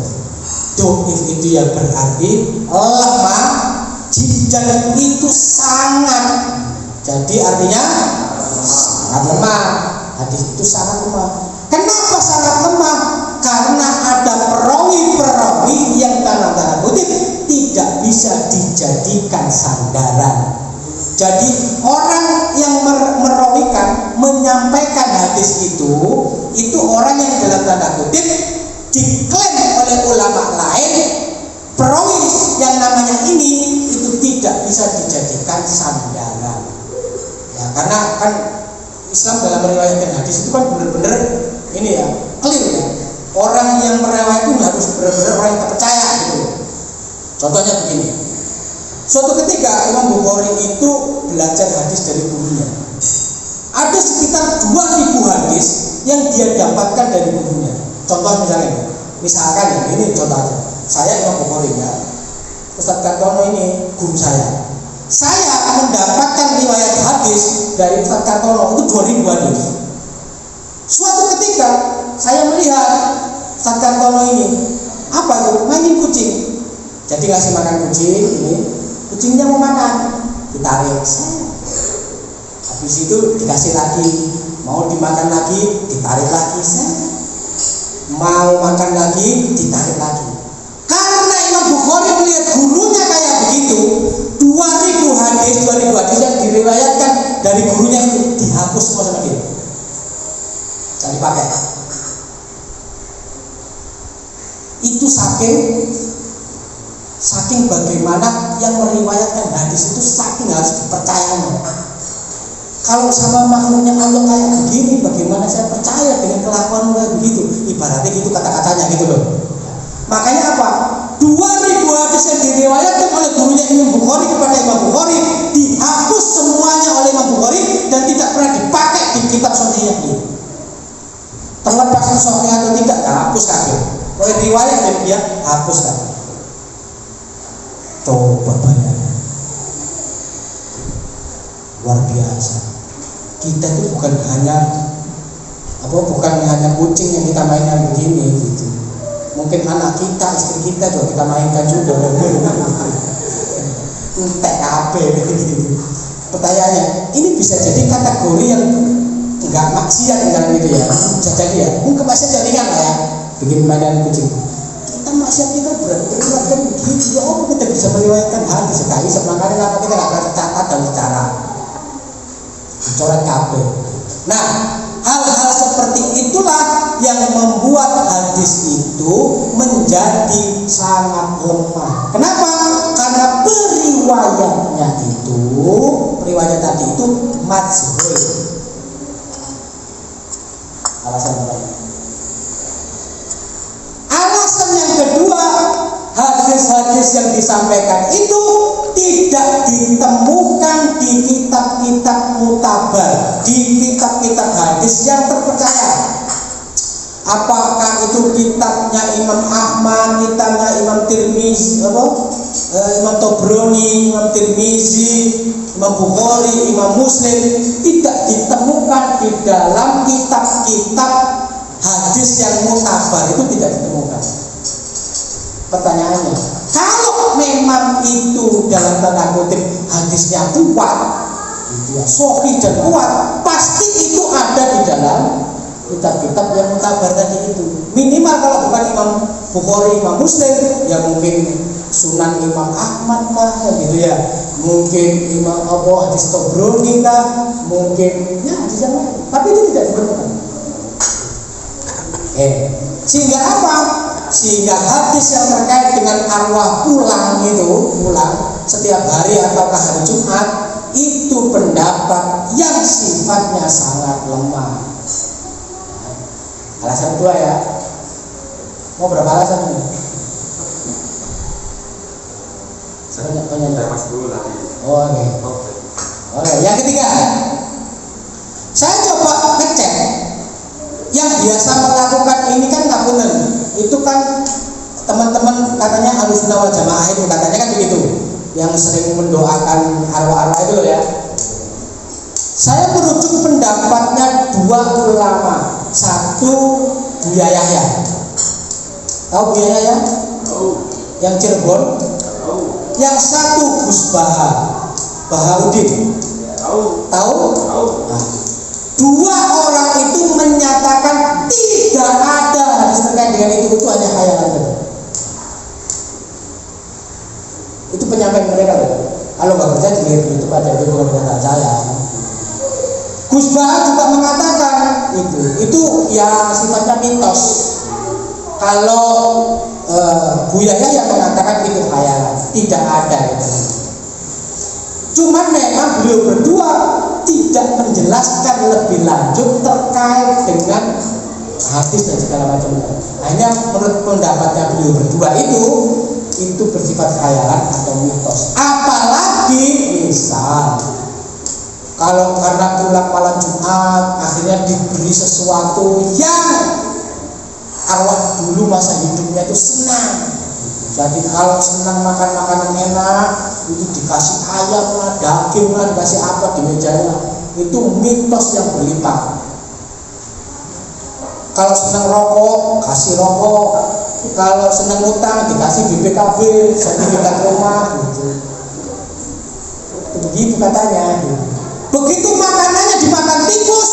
Do'if itu yang berarti lemah, jiddan itu sangat. Jadi artinya sangat lemah. Hadis itu sangat lemah. Kenapa sangat lemah? Karena ada perawi-perawi yang tanda kutip tidak bisa dijadikan sandaran. Jadi orang yang merawikan, menyampaikan hadis itu orang yang dalam tanda kutip diklaim oleh ulama lain, perawi yang namanya ini itu tidak bisa dijadikan sandaran. Ya, karena kan Islam dalam meriwayatkan hadis itu kan benar-benar ini ya, clear ya. Orang yang meriwayatkan harus benar-benar orang yang terpercaya gitu. Contohnya begini. Suatu ketika Imam Bukhari itu belajar hadis dari gurunya. Ada sekitar 2000 hadis yang dia dapatkan dari gurunya. Contoh misalkan ya, ini contoh aja. Saya Imam Bukhari ya. Ustaz Kartono ini guru saya. Saya mendapatkan riwayat hadis dari Ustaz Kartono itu 2000 hadis. Suatu ketika saya melihat Ustaz Kartono ini apa itu? Mainin kucing. Jadi ngasih makan kucing ini, kucingnya mau makan, ditarik. Habis itu dikasih lagi, mau dimakan lagi, ditarik lagi. Mau makan lagi, ditarik lagi. Karena Imam Bukhari melihat gurunya kayak begitu, 2000 hadis yang diriwayatkan dari gurunya itu dihapus semua sama dia. Dan dipakai. Itu saking bagaimana yang meriwayatkan hadis itu saking harus dipercayanya. Kalau sama makhluknya Allah kayak begini, bagaimana saya percaya dengan kelakuan kayak begitu? Ibaratnya gitu kata-katanya gitu loh. Makanya apa? 2000 hadis yang diriwayatkan oleh gurunya Imam Bukhari kepada Imam Bukhari dihapus semuanya oleh Imam Bukhari dan tidak pernah dipakai di kitab sahihnya dia. Terlepas sahih atau tidak, hapus kabeh. Oleh riwayat dari dia hapus kabeh. Coba bayangkan. Luar biasa. Kita itu bukan hanya kucing yang kita mainkan begini gitu. Mungkin anak kita, istri kita juga kita mainkan juga. Entek kabeh gitu. Pertanyaannya, ini bisa jadi kategori yang enggak maksiat dengan gitu ya. Bisa jadi ya. Mungkin maksiat ringan lah ya. Bikin mainan kucing. Kita maksiat kita berat kan begitu. Ya Allah, kita bisa meriwayatkan hadis sekali. Makanya kenapa kita enggak pernah catat dan bicara. Coret kabeh. Nah, hal-hal seperti itulah yang membuat hadis itu menjadi sangat lemah. Kenapa? Karena periwayat tadi itu majhul. Alasan apa? Alasan yang kedua, hadis-hadis yang disampaikan itu tidak ditemukan di kitab-kitab mutabar, di kitab-kitab hadis yang terpercaya. Apakah itu kitabnya Imam Ahmad, kitabnya Imam Tirmizi, Imam Tobroni, Imam Tirmizi, Imam Bukhari, Imam Muslim, tidak ditemukan di dalam kitab-kitab hadis yang mutabar, itu tidak ditemukan. Pertanyaannya, kalau memang itu dalam tanda kutip hadisnya kuat, itu ya sahih dan kuat, pasti itu ada di dalam kitab-kitab yang mutabar tadi itu. Minimal kalau bukan Imam Bukhari, Imam Muslim, ya mungkin Sunan Imam Ahmad lah, gitu ya. Mungkin Imam hadis Tobroni lah, mungkin ya hadis yang lain. Tapi itu tidak ditemukan. Sehingga apa? Sehingga hadis yang terkait dengan arwah pulang setiap hari atau hari Jumat itu itu pendapat yang sifatnya sangat lemah. Alasan kedua ya. Mau berapa alasan ini? Banyak. Mas dulu nanti. Oh, oke. Yang ketiga, saya coba ngecek yang biasa melakukan ini kan ngapunten. Itu kan teman-teman katanya Ahlussunnah wal Jamaah itu katanya kan begitu. Yang sering mendoakan arwah-arwah itu loh ya. Saya merujuk pendapatnya dua ulama. Satu Buya Yahya. Tahu Buya Yahya? Tahu. Yang Cirebon. Tahu. Yang satu Gus Bahaudin. Tahu. Tahu? Tahu. Nah, dua orang itu menyatakan tidak ada hadis terkait dengan itu hanya khayalan. Itu penyampaian mereka loh. Kalau nggak percaya dilihat di YouTube ada, itu bukan perkataan saya. Gus Bah juga mengatakan itu ya sifatnya mitos. Kalau Buya Yahya yang mengatakan itu khayalan, tidak ada itu. Cuman memang beliau berdua tidak menjelaskan lebih lanjut terkait dengan hadis dan segala macam. Hanya menurut pendapatnya beliau berdua itu bersifat khayalan atau mitos. Apalagi misal kalau karena pulang malam Jumat akhirnya diberi sesuatu yang arwah dulu masa hidupnya itu senang. Jadi kalau senang makan makanan enak itu dikasih ayam lah, daging lah, dikasih apa di mejanya, itu mitos yang berlimpah. Kalau senang rokok kasih rokok, kalau senang utang dikasih BPKB, sertifikat rumah gitu. Begitu katanya. Begitu makanannya dimakan tikus,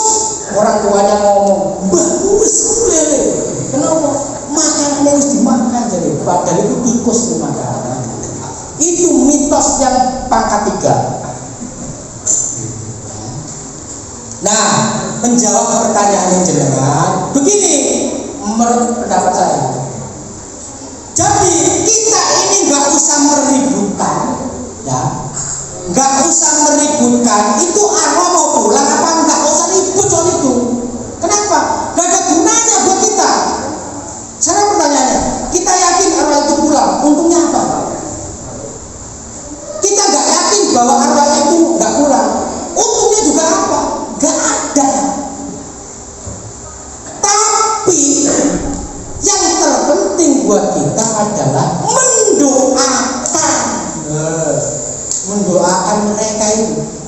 orang tuanya ngomong, "Mbah, wis lele." Kenapa? Makanannya harus dimakan, jadi padahal itu tikus dimakan. Itu mitos yang pangkat 3. Nah, menjawab pertanyaan yang jenengan, begini menurut pendapat saya. Jadi kita ini nggak usah meributkan, ya, nggak usah meributkan. Itu arwah mau pulang apa nggak usah ribut soal itu. Kenapa? Gak ada gunanya buat kita. Sekarang pertanyaannya, kita yakin arwah itu pulang, untungnya apa? Kita nggak yakin bahwa arwah itu nggak pulang, untungnya juga apa? Nggak ada. Tapi yang terpenting buat kita adalah mendoakan mereka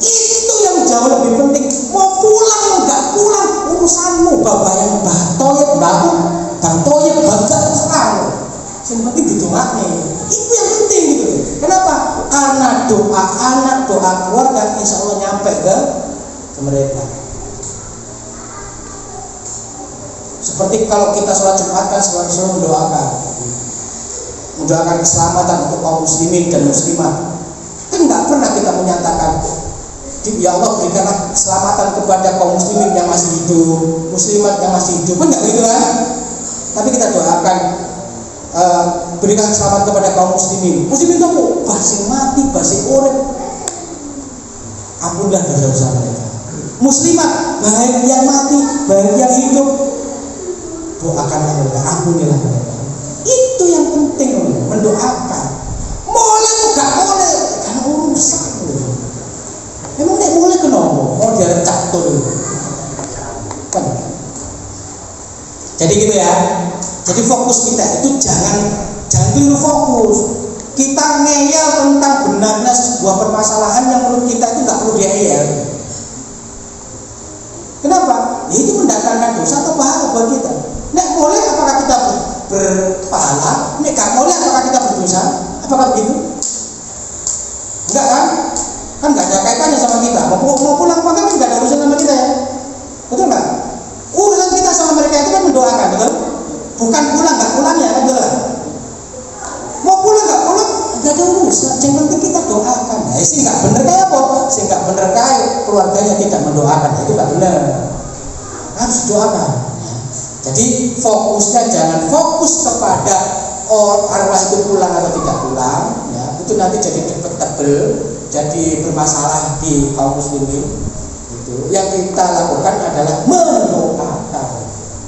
itu yang jauh lebih penting. Mau pulang nggak pulang urusanmu, bapak yang batoyet baru batoyet baca terserah. Yang penting didoakan. Itu yang penting gitu. Kenapa? Karena doa anak, doa keluarga insya Allah nyampe ke mereka. Seperti kalau kita sholat Jumat kan selalu mendoakan keselamatan untuk kaum muslimin dan muslimat. Kan nggak pernah kita menyatakan, ya Allah berikanlah keselamatan kepada kaum muslimin yang masih hidup, muslimat yang masih hidup, kan nggak gitu kan? Tapi kita doakan berikan keselamatan kepada kaum muslimin. Muslimin itu basing mati, basing urip, ampunilah dosa-dosa mereka. Muslimat baik yang mati, baik yang hidup, doakanlah mereka, ampunilah mereka. Itu yang penting, mendoakan. Boleh nggak boleh, karena urusan. Emang nek boleh kenapa? Mau direncak tuh. Kan? Jadi gitu ya. Jadi fokus kita itu jangan dulu fokus. Kita ngeyel tentang benarnya sebuah permasalahan yang menurut kita itu nggak perlu dieyel. Kenapa? Ya itu mendatangkan dosa atau pahala buat kita. Nek boleh apakah kita berpahala? Nek gak boleh apakah kita berdosa? Apakah begitu? Enggak kan? Kan gak ada kaitannya sama kita. Mau pulang apa kan gak ada urusan sama kita ya? Betul nggak? Urusan kita sama mereka itu kan mendoakan, betul? Bukan pulang gak pulangnya, kan betul? Mau pulang gak pulang gak ada urusan. Yang penting kita doakan. Nah, sih gak bener kayak apa? Sih gak bener kayak keluarganya tidak mendoakan. Itu gak bener. Harus doakan. Jadi fokusnya jangan fokus kepada arwah itu pulang atau tidak pulang, ya. Itu nanti jadi debatable. jadi bermasalah di kaum muslimin itu, yang kita lakukan adalah mendoakan.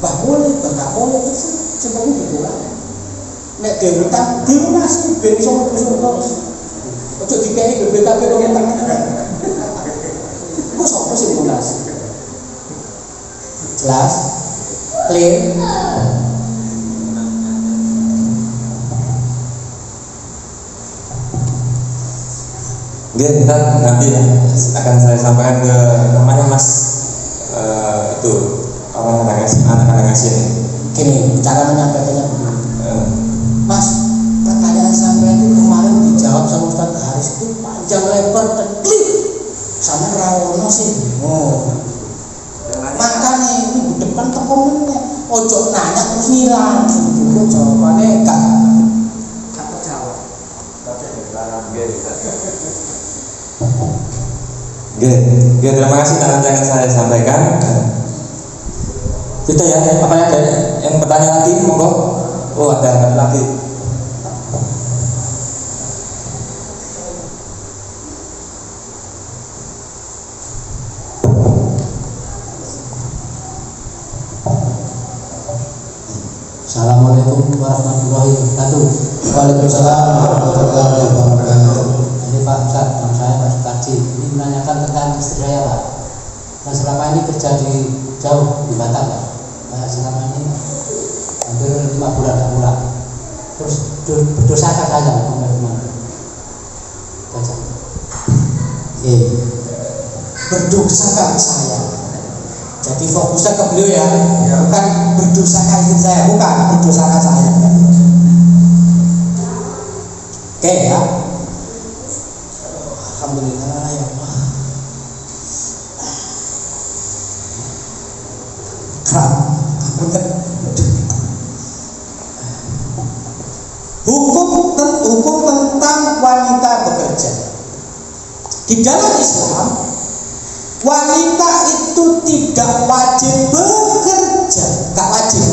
Bah boleh, bah boleh itu sebenarnya gitu lah. Nek diutang dilunasi ben iso mlebu surga. Ojo dikei BPKB kok utang. Kok sapa sing lunasi? Jelas? Clear? Oke, nanti akan saya sampaikan ke namanya Mas itu orang anak-anak ngasih ini. Gini, cara menyampaikannya begini. Mas, pertanyaan saya itu kemarin dijawab sama Ustaz Haris itu panjang lebar dan klik sama rawono sih. Oh, makanya minggu depan tekomennya ojo nanya terus ngilang gitu. Jawabannya gak terjawab. Oke, terima kasih. Nanti akan saya sampaikan. Kita ya, apa ya? Yang bertanya lagi, monggo. Oh, ada lagi. Assalamualaikum warahmatullahi wabarakatuh. Waalaikumsalam warahmatullahi wabarakatuh. Jadi Pak Ustaz, nama saya Pak Sukaji. Ini menanyakan tentang istri saya Pak. Nah selama ini kerja di jauh di Batam Pak. Nah, selama ini hampir 5 bulan tak pulang. Terus berdosakah saya kemana-mana? Baca. Berdosakah saya? Jadi fokusnya ke beliau ya, bukan berdosakah istri saya, bukan berdosakah saya. Oke ya. Alhamdulillah ya Allah. Hukum tentang wanita bekerja. Di dalam Islam, wanita itu tidak wajib bekerja, gak wajib.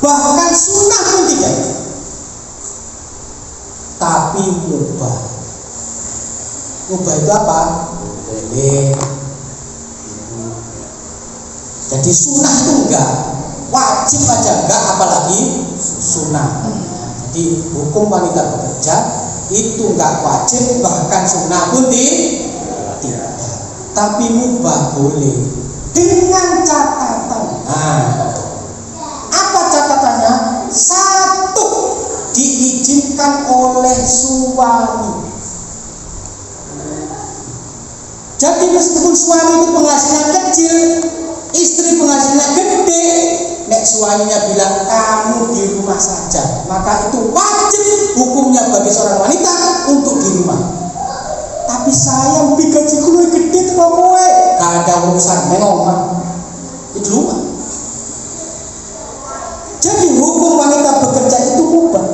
Bahkan sunnah pun tidak. Tapi mubah. Mubah itu apa? Boleh. Jadi sunnah itu enggak, wajib aja enggak, apalagi sunnah. Jadi hukum wanita bekerja itu enggak wajib, bahkan sunnah pun tidak. Tapi mubah boleh dengan catatan. Nah, apa catatannya? Satu, diizinkan oleh suami. Jadi meskipun suami itu penghasilan kecil, istri penghasilan gede, nek suaminya bilang kamu di rumah saja, maka itu wajib hukumnya bagi seorang wanita untuk di rumah. Tapi sayang gaji gue gede tuh kowe, gak ada urusan mengomong di rumah. Jadi hukum wanita bekerja itu mubah.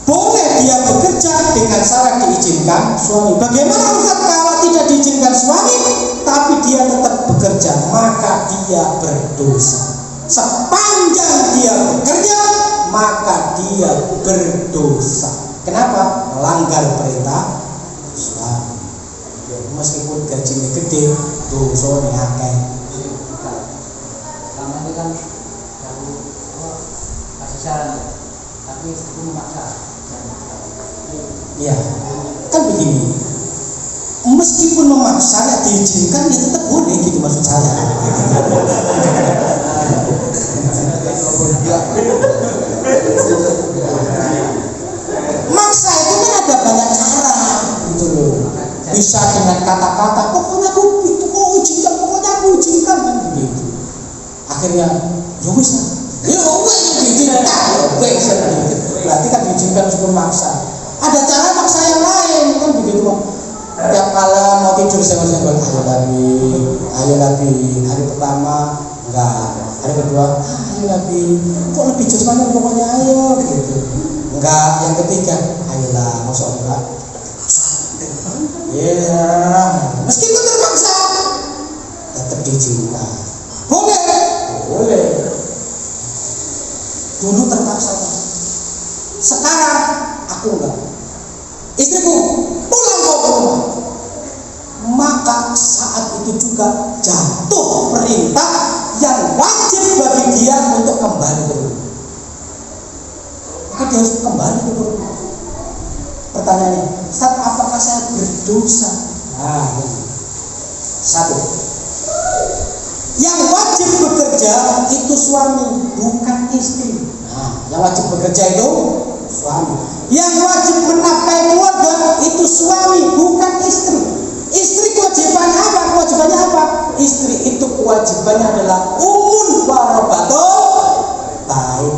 Boleh dia bekerja dengan syarat diizinkan suami. Bagaimana Ustaz kalau tidak diizinkan suami tapi dia tetap bekerja, maka dia berdosa. Sepanjang dia bekerja, maka dia berdosa. Kenapa? Melanggar perintah suami. Meskipun gajinya gede, dosanya akeh. Selama ini kan aku kasih saran, tapi aku memaksa. Iya, kan begini. Meskipun memaksa, tidak diizinkan, ya tetap boleh gitu maksud saya. Maksa itu kan ada banyak cara, gitu loh. Bisa dengan kata-kata, pokoknya aku itu kau izinkan, pokoknya aku izinkan kan begitu. Akhirnya, ya wis lah. Ya wis diizinkan, wis berarti kan diizinkan meskipun maksa. Ada cara maksa yang lain kan begitu. Tiap malam mau tidur senggol-senggol, ayo Nabi. Hari pertama enggak, hari kedua ayo Nabi. Kok lebih jos mana pokoknya ayo gitu. Enggak, yang ketiga ayolah, masa enggak. Ya, meskipun terpaksa tetap diizinkan. Boleh. Dulu terpaksa. Sekarang aku enggak. Istriku pulang kau ke rumah. saat itu juga jatuh perintah yang wajib bagi dia untuk kembali ke rumah. Maka dia harus kembali ke rumah. Pertanyaannya, Ustaz, apakah saya berdosa? Nah, satu, yang wajib bekerja itu suami, bukan istri. Nah, yang wajib bekerja itu suami. Yang wajib menafkahi keluarga itu suami, bukan istri. Istri kewajibannya apa? Kewajibannya apa? Istri itu kewajibannya adalah umun warabatul baik.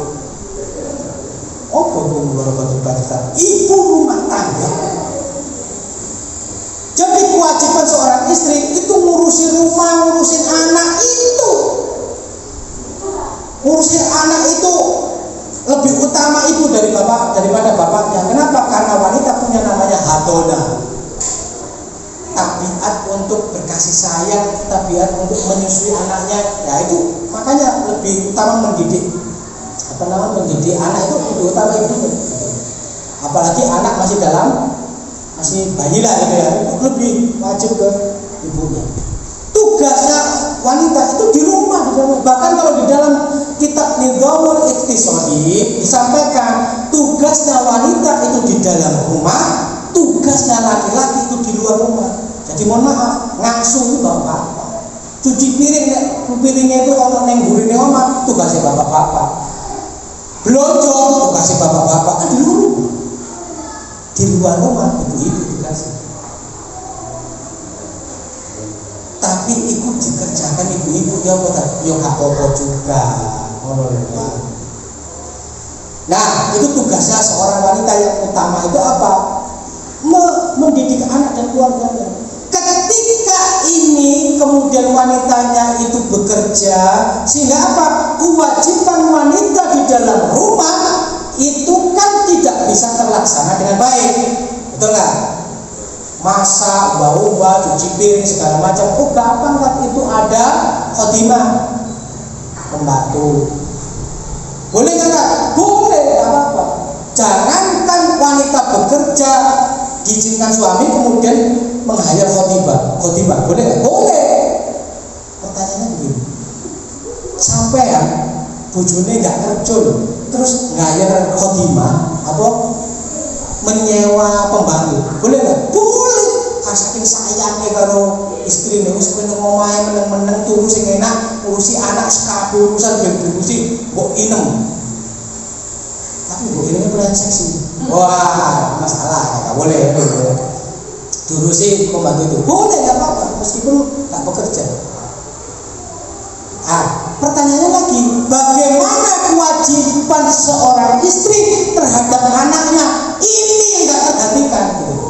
Oh, umun warabatul baik, ibu rumah tangga. Jadi kewajiban seorang istri itu ngurusin rumah, ngurusin anak itu. Ngurusin anak itu lebih utama ibu daripada bapaknya. Kenapa? Karena wanita punya namanya hadona. Tabiat untuk berkasih sayang, tabiat untuk menyusui anaknya. Ya itu makanya lebih utama mendidik. Mendidik anak itu lebih utama ibunya. Apalagi anak masih bayi lah gitu ya, lebih wajib ke ibunya. Tugasnya wanita itu di rumah. Bahkan kalau di dalam kitab Nizamul Iqtisadi disampaikan tugasnya wanita itu di dalam rumah, tugasnya laki-laki itu di luar rumah. Jadi mohon maaf, ngasuh itu bapak-bapak. Cuci piringnya itu orang yang gurine omah, tugasnya bapak-bapak. Belanja tugasnya bapak-bapak kan di luar rumah. Di luar rumah ibu-ibu tugasnya. Tapi ikut dikerjakan ibu-ibu ya gak apa-apa juga. Nah, itu tugasnya seorang wanita yang utama itu apa? Mendidik anak dan keluarganya. Ketika ini kemudian wanitanya itu bekerja, sehingga apa? Kewajiban wanita di dalam rumah itu kan tidak bisa terlaksana dengan baik. Betul nggak? Masak, bawa, cuci piring segala macam. Oh gampang kan, itu ada khotimah, pembantu. Boleh nggak? Boleh, nggak apa-apa. Jangankan wanita bekerja diizinkan suami kemudian menghayal khotimah. Boleh nggak? Boleh. Pertanyaannya begini, sampean bojone nggak kerja terus ngayal khotimah atau menyewa pembantu, boleh nggak? Boleh. Saking sayangnya karo istri nih, sebenarnya ngomongnya meneng-meneng turu sing enak, ngurusi anak sekabe urusan berurusi mbok inem. Tapi mbok inem punya seksi. Wah, masalah, nggak boleh. Durusi pembantu itu boleh, nggak apa-apa, meskipun nggak bekerja. Pertanyaannya lagi, bagaimana kewajiban seorang istri terhadap anaknya? Ini yang nggak tergantikan gitu.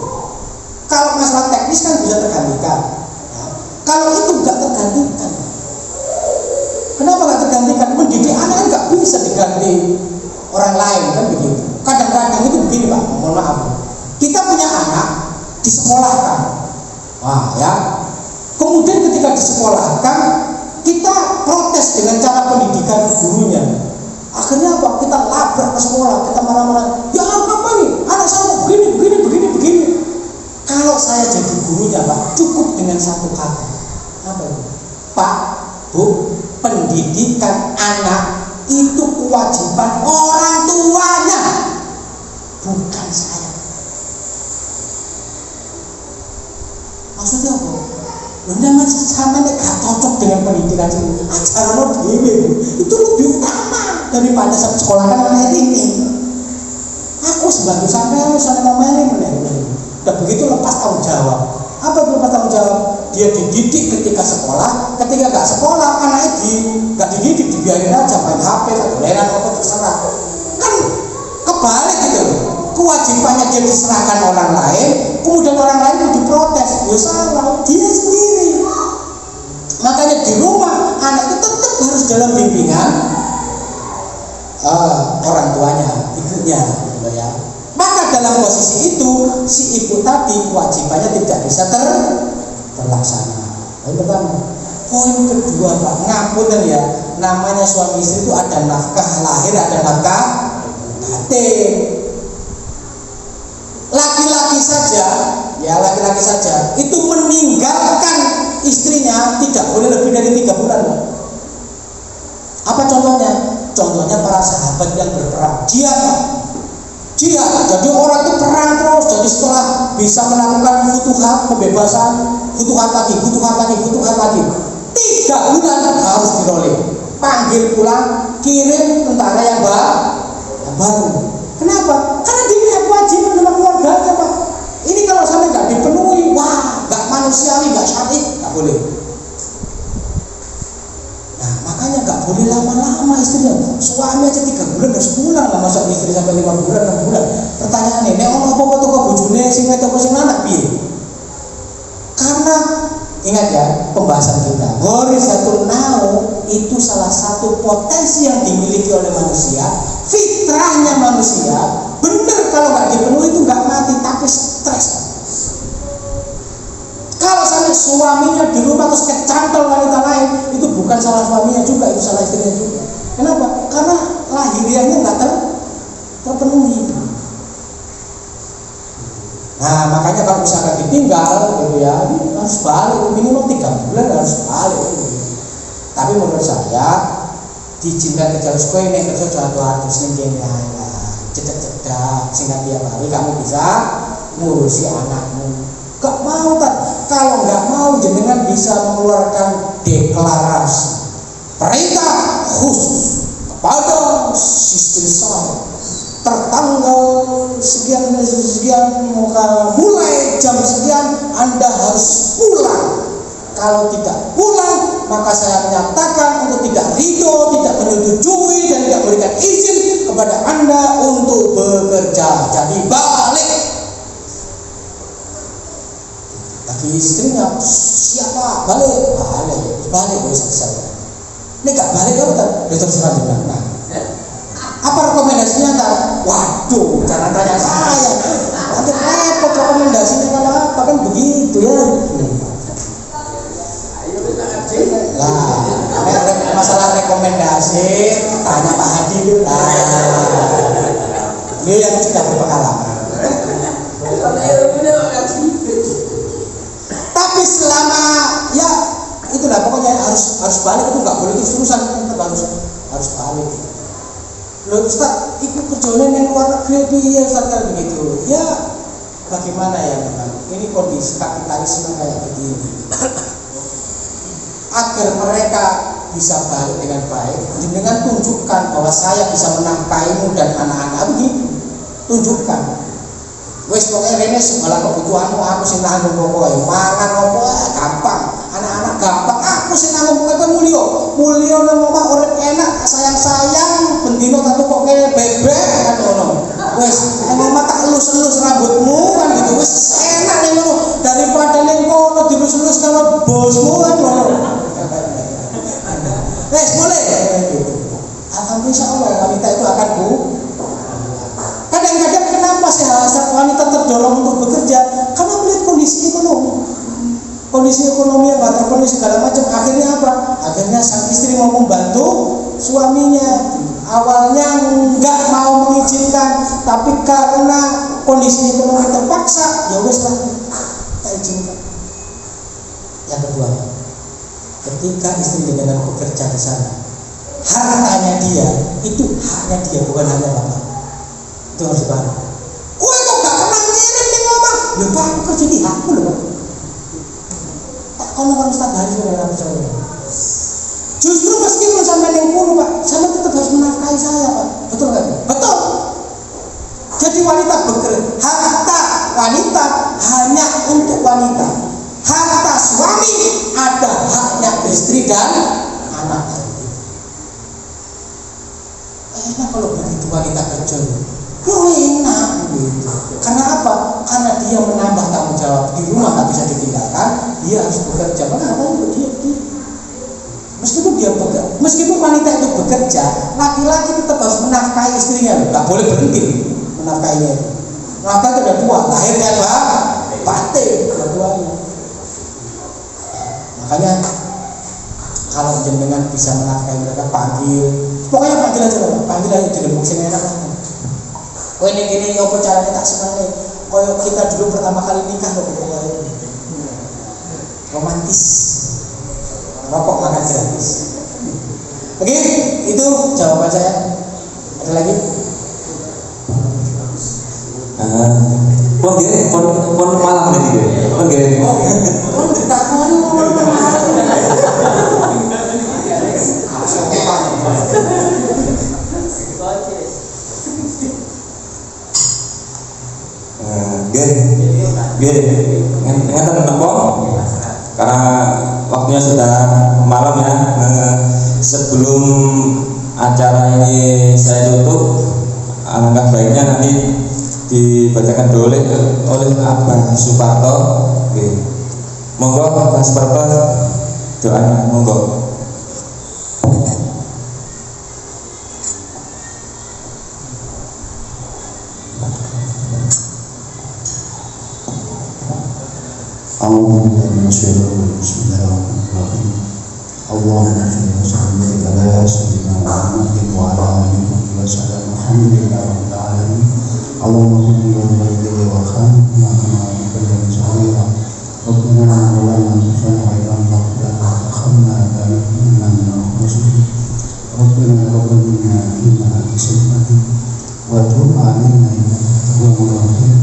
Kalau masalah teknis kan bisa tergantikan. Kalau itu nggak tergantikan. Kenapa nggak tergantikan? Mendidik anak kan nggak bisa diganti orang lain kan begitu. Kadang-kadang itu begini Pak, mohon maaf. Kita punya anak disekolahkan, kemudian ketika disekolahkan kita protes dengan cara pendidikan gurunya. Akhirnya apa? Kita labrak ke sekolah, kita marah-marah. Ya apa nih? Anak saya begini. Kalau saya jadi gurunya Pak, cukup dengan satu kata. Apa itu? Pak, Bu, pendidikan anak itu kewajiban orang tuanya, bukan saya. Maksudnya apa? Jangan sama gak cocok dengan pendidikan ini. Ajaran dhewe itu lebih utama daripada sekolahkan anak ini. Aku sebagai sampean misalnya ngomongin dan begitu lepas tanggung jawab. Apa itu lepas tanggung jawab? Dia dididik ketika sekolah, ketika gak sekolah anaknya gak dididik, dibiarin aja main HP, toleran apa terserah. Kan kebalik gitu loh. Kewajibannya dia diserahkan orang lain, kemudian orang lain itu diprotes. Ya salah dia sendiri. Makanya di rumah anak itu tetap harus dalam bimbingan orang tuanya, ibunya, gitu ya. Maka dalam posisi itu si ibu tadi kewajibannya tidak bisa terlaksana. Yang pertama. Poin kedua Pak, ngapunten ya, namanya suami istri itu ada nafkah lahir, ada nafkah batin. Laki-laki saja itu meninggalkan istri jihad. Jadi orang itu perang terus. Jadi setelah bisa melakukan futuhat, pembebasan, futuhat lagi. 3 bulan harus diroleh. Panggil pulang, kirim tentara yang baru. Kenapa? Karena dia punya kewajiban sama keluarganya, Pak. Ini kalau sampai nggak dipenuhi, wah, nggak manusiawi, nggak syar'i, nggak boleh. Nah, makanya nggak boleh lama-lama istrinya. Suami aja 3 bulan harus pulang lah, masa istri sampai 5 bulan, 6 bulan. Pertanyaannya, nek ono apa-apa tuh bojone sing wedok sing anak piye? Karena ingat ya pembahasan kita, ghorizatul nau itu salah satu potensi yang dimiliki oleh manusia, fitrahnya manusia. Bener kalau nggak dipenuhi itu nggak mati tapi stres. Kalau sampai suaminya di rumah terus kecantol wanita lain, itu bukan salah suaminya juga, itu salah istrinya juga. Kenapa? Karena lahiriahnya nggak terpenuhi. Nah, makanya kalau misalkan ditinggal gitu ya, ini harus balik, minimal 3 bulan harus balik gitu. Tapi menurut saya diizinkan kerja harus kowe nek kerja jatuh sing kene ae lah. Cedak-cedak sehingga tiap hari kamu bisa ngurusi anakmu. Gak mau tak? Kalau nggak mau jenengan bisa mengeluarkan deklarasi perintah khusus kepada istri saya. Tertanggal sekian mulai jam sekian Anda harus pulang. Kalau tidak pulang, maka saya menyatakan untuk tidak ridho, tidak menyetujui dan tidak memberikan izin kepada Anda untuk bekerja. Jadi balik. Tapi istrinya siapa? Balik boleh selesai. Ini gak balik apa tak? Dia terus terang. Nah, apa rekomendasinya tak? Waduh, jangan tanya saya. Nanti repot rekomendasinya kalau apa kan begitu ya. Lah, masalah rekomendasi tanya Pak Hadi dulu. Dia yang sudah berpengalaman. Tapi selama ya itulah pokoknya harus balik, itu nggak boleh terus-terusan, tetap harus balik. Loh Ustaz, ikut kerjanya yang luar negeri piye Ustaz kan begitu. Ya bagaimana ya memang ini kondisi kapitalisme kayak begini. Agar mereka bisa balik dengan baik, dengan tunjukkan bahwa saya bisa menafkahimu dan anak-anak begitu. Tunjukkan. Wes pokoknya rene segala kebutuhanmu aku sing nanggung pokoke. Mangan opo gampang, anak-anak gampang, aku sing nanggung pokoke mulya nang omah urip enak, sayang-sayang bendino tak tukoke bebek kan ngono. Wes nang omah tak elus-elus rambutmu kan gitu. Wes enak ning ngono daripada ning kono dilus-elus karo bosmu kan ngono. Wes boleh gitu. Alhamdulillah insyaallah wanita itu akan kadang-kadang kenapa sih hasrat wanita terdorong untuk bekerja? Karena melihat kondisi ekonomi yang nggak terpenuhi segala macam. Akhirnya apa? Akhirnya sang istri mau membantu suaminya. Awalnya nggak mau mengizinkan, tapi karena kondisi ekonomi terpaksa, ya wes lah, kita izinkan. Yang kedua, ketika istri dengan bekerja di sana, hartanya dia itu haknya dia, bukan haknya bapak. Itu harus dipahami. Kowe kok gak pernah ngirim ning omah? Lho Pak, aku kerja di aku lho Pak. Tak kono kan Ustaz hari sudah ora percaya. Justru meskipun sampai ning kono Pak, sampai tetap harus menafkahi saya Pak. Betul enggak? Betul. Jadi wanita bekerja, harta wanita hanya untuk wanita. Harta suami ada haknya istri dan anak. Enak kalau begitu wanita kerja. Enak gitu. Karena apa? Karena dia menambah tanggung jawab di rumah, tak bisa ditinggalkan. Dia harus bekerja. Karena dia meskipun wanita itu bekerja, laki-laki tetap harus menafkahi istrinya. Gak boleh berhenti menafkahinya itu. Nafkah itu ada dua, lahir dan batin, dua-duanya. Makanya kalau jenengan bisa menafkahi mereka, panggil. Pokoknya panggil aja jeneng sing enak. Kowe ning kene opo carane tak seneng. Koyo kita dulu pertama kali nikah kok pokoknya romantis. Rokok makan gratis. Oke, itu jawaban saya. Ada lagi? Pon nggih, pon malam niki nggih. Pon nggih. Pun ditakoni ngono Nggih. Ngeten menapa? Karena waktunya sudah malam ya. Sebelum acara ini saya tutup, alangkah baiknya nanti dibacakan oleh Abah Suparto. Nggih. Monggo Abah Suparto doanya monggo. Bismillahirrahmanirrahim. Allahumma shalli wa sallim ala sayyidina Muhammadin wa ala alihi wa sallam. Alhamdulillahirabbil alamin. Allahumma salli wa sallim wa khamna kama yusalli sahira. Rabbana la ilaha illa anta khamna inna al-khasirin. Rabbana rabbana inna al-muslimin wa tub alaina innaka tawwabur rahim.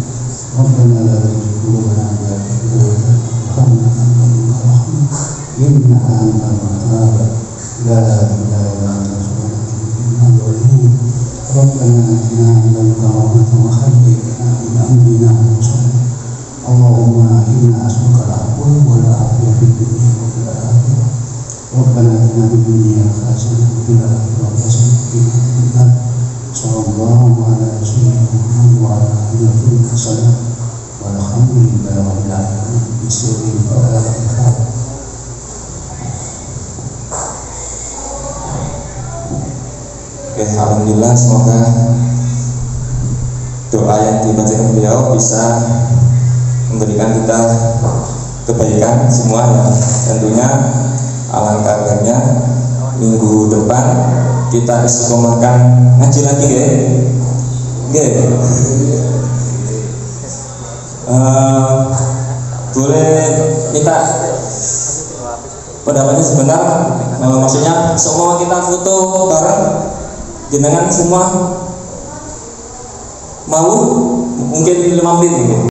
Rabbana la tuzigh qulubana ba'da idh hadaytana wa hab lana min ladunka rahmah innaka antal wahhab. La ilaha illa anta subhanaka inni kuntu minadh-dhalimin. Rabbana atina min ladunka rahmatan wa hayyi' lana min amrina rashada. Allahumma inna as'aluka al-'afwa wal 'afiyata fid dunya wa fil akhirah. Rabbana atina fid dunya hasanah wa fil akhirati hasanah wa qina adhaban nar. Sallallahu ala sayyidina Muhammad wa ala alihi wa sallam. Walhamdulillahi rabbil alamin. Bismillahirrahmanirrahim. Oke, alhamdulillah, semoga doa yang dibacakan beliau bisa memberikan kita kebaikan semua ya. Tentunya alangkah baiknya minggu depan kita istiqomahkan ngaji lagi ya. Boleh minta pendapatnya sebentar, maksudnya semua kita foto bareng jenengan semua mau mungkin 5 menit mungkin.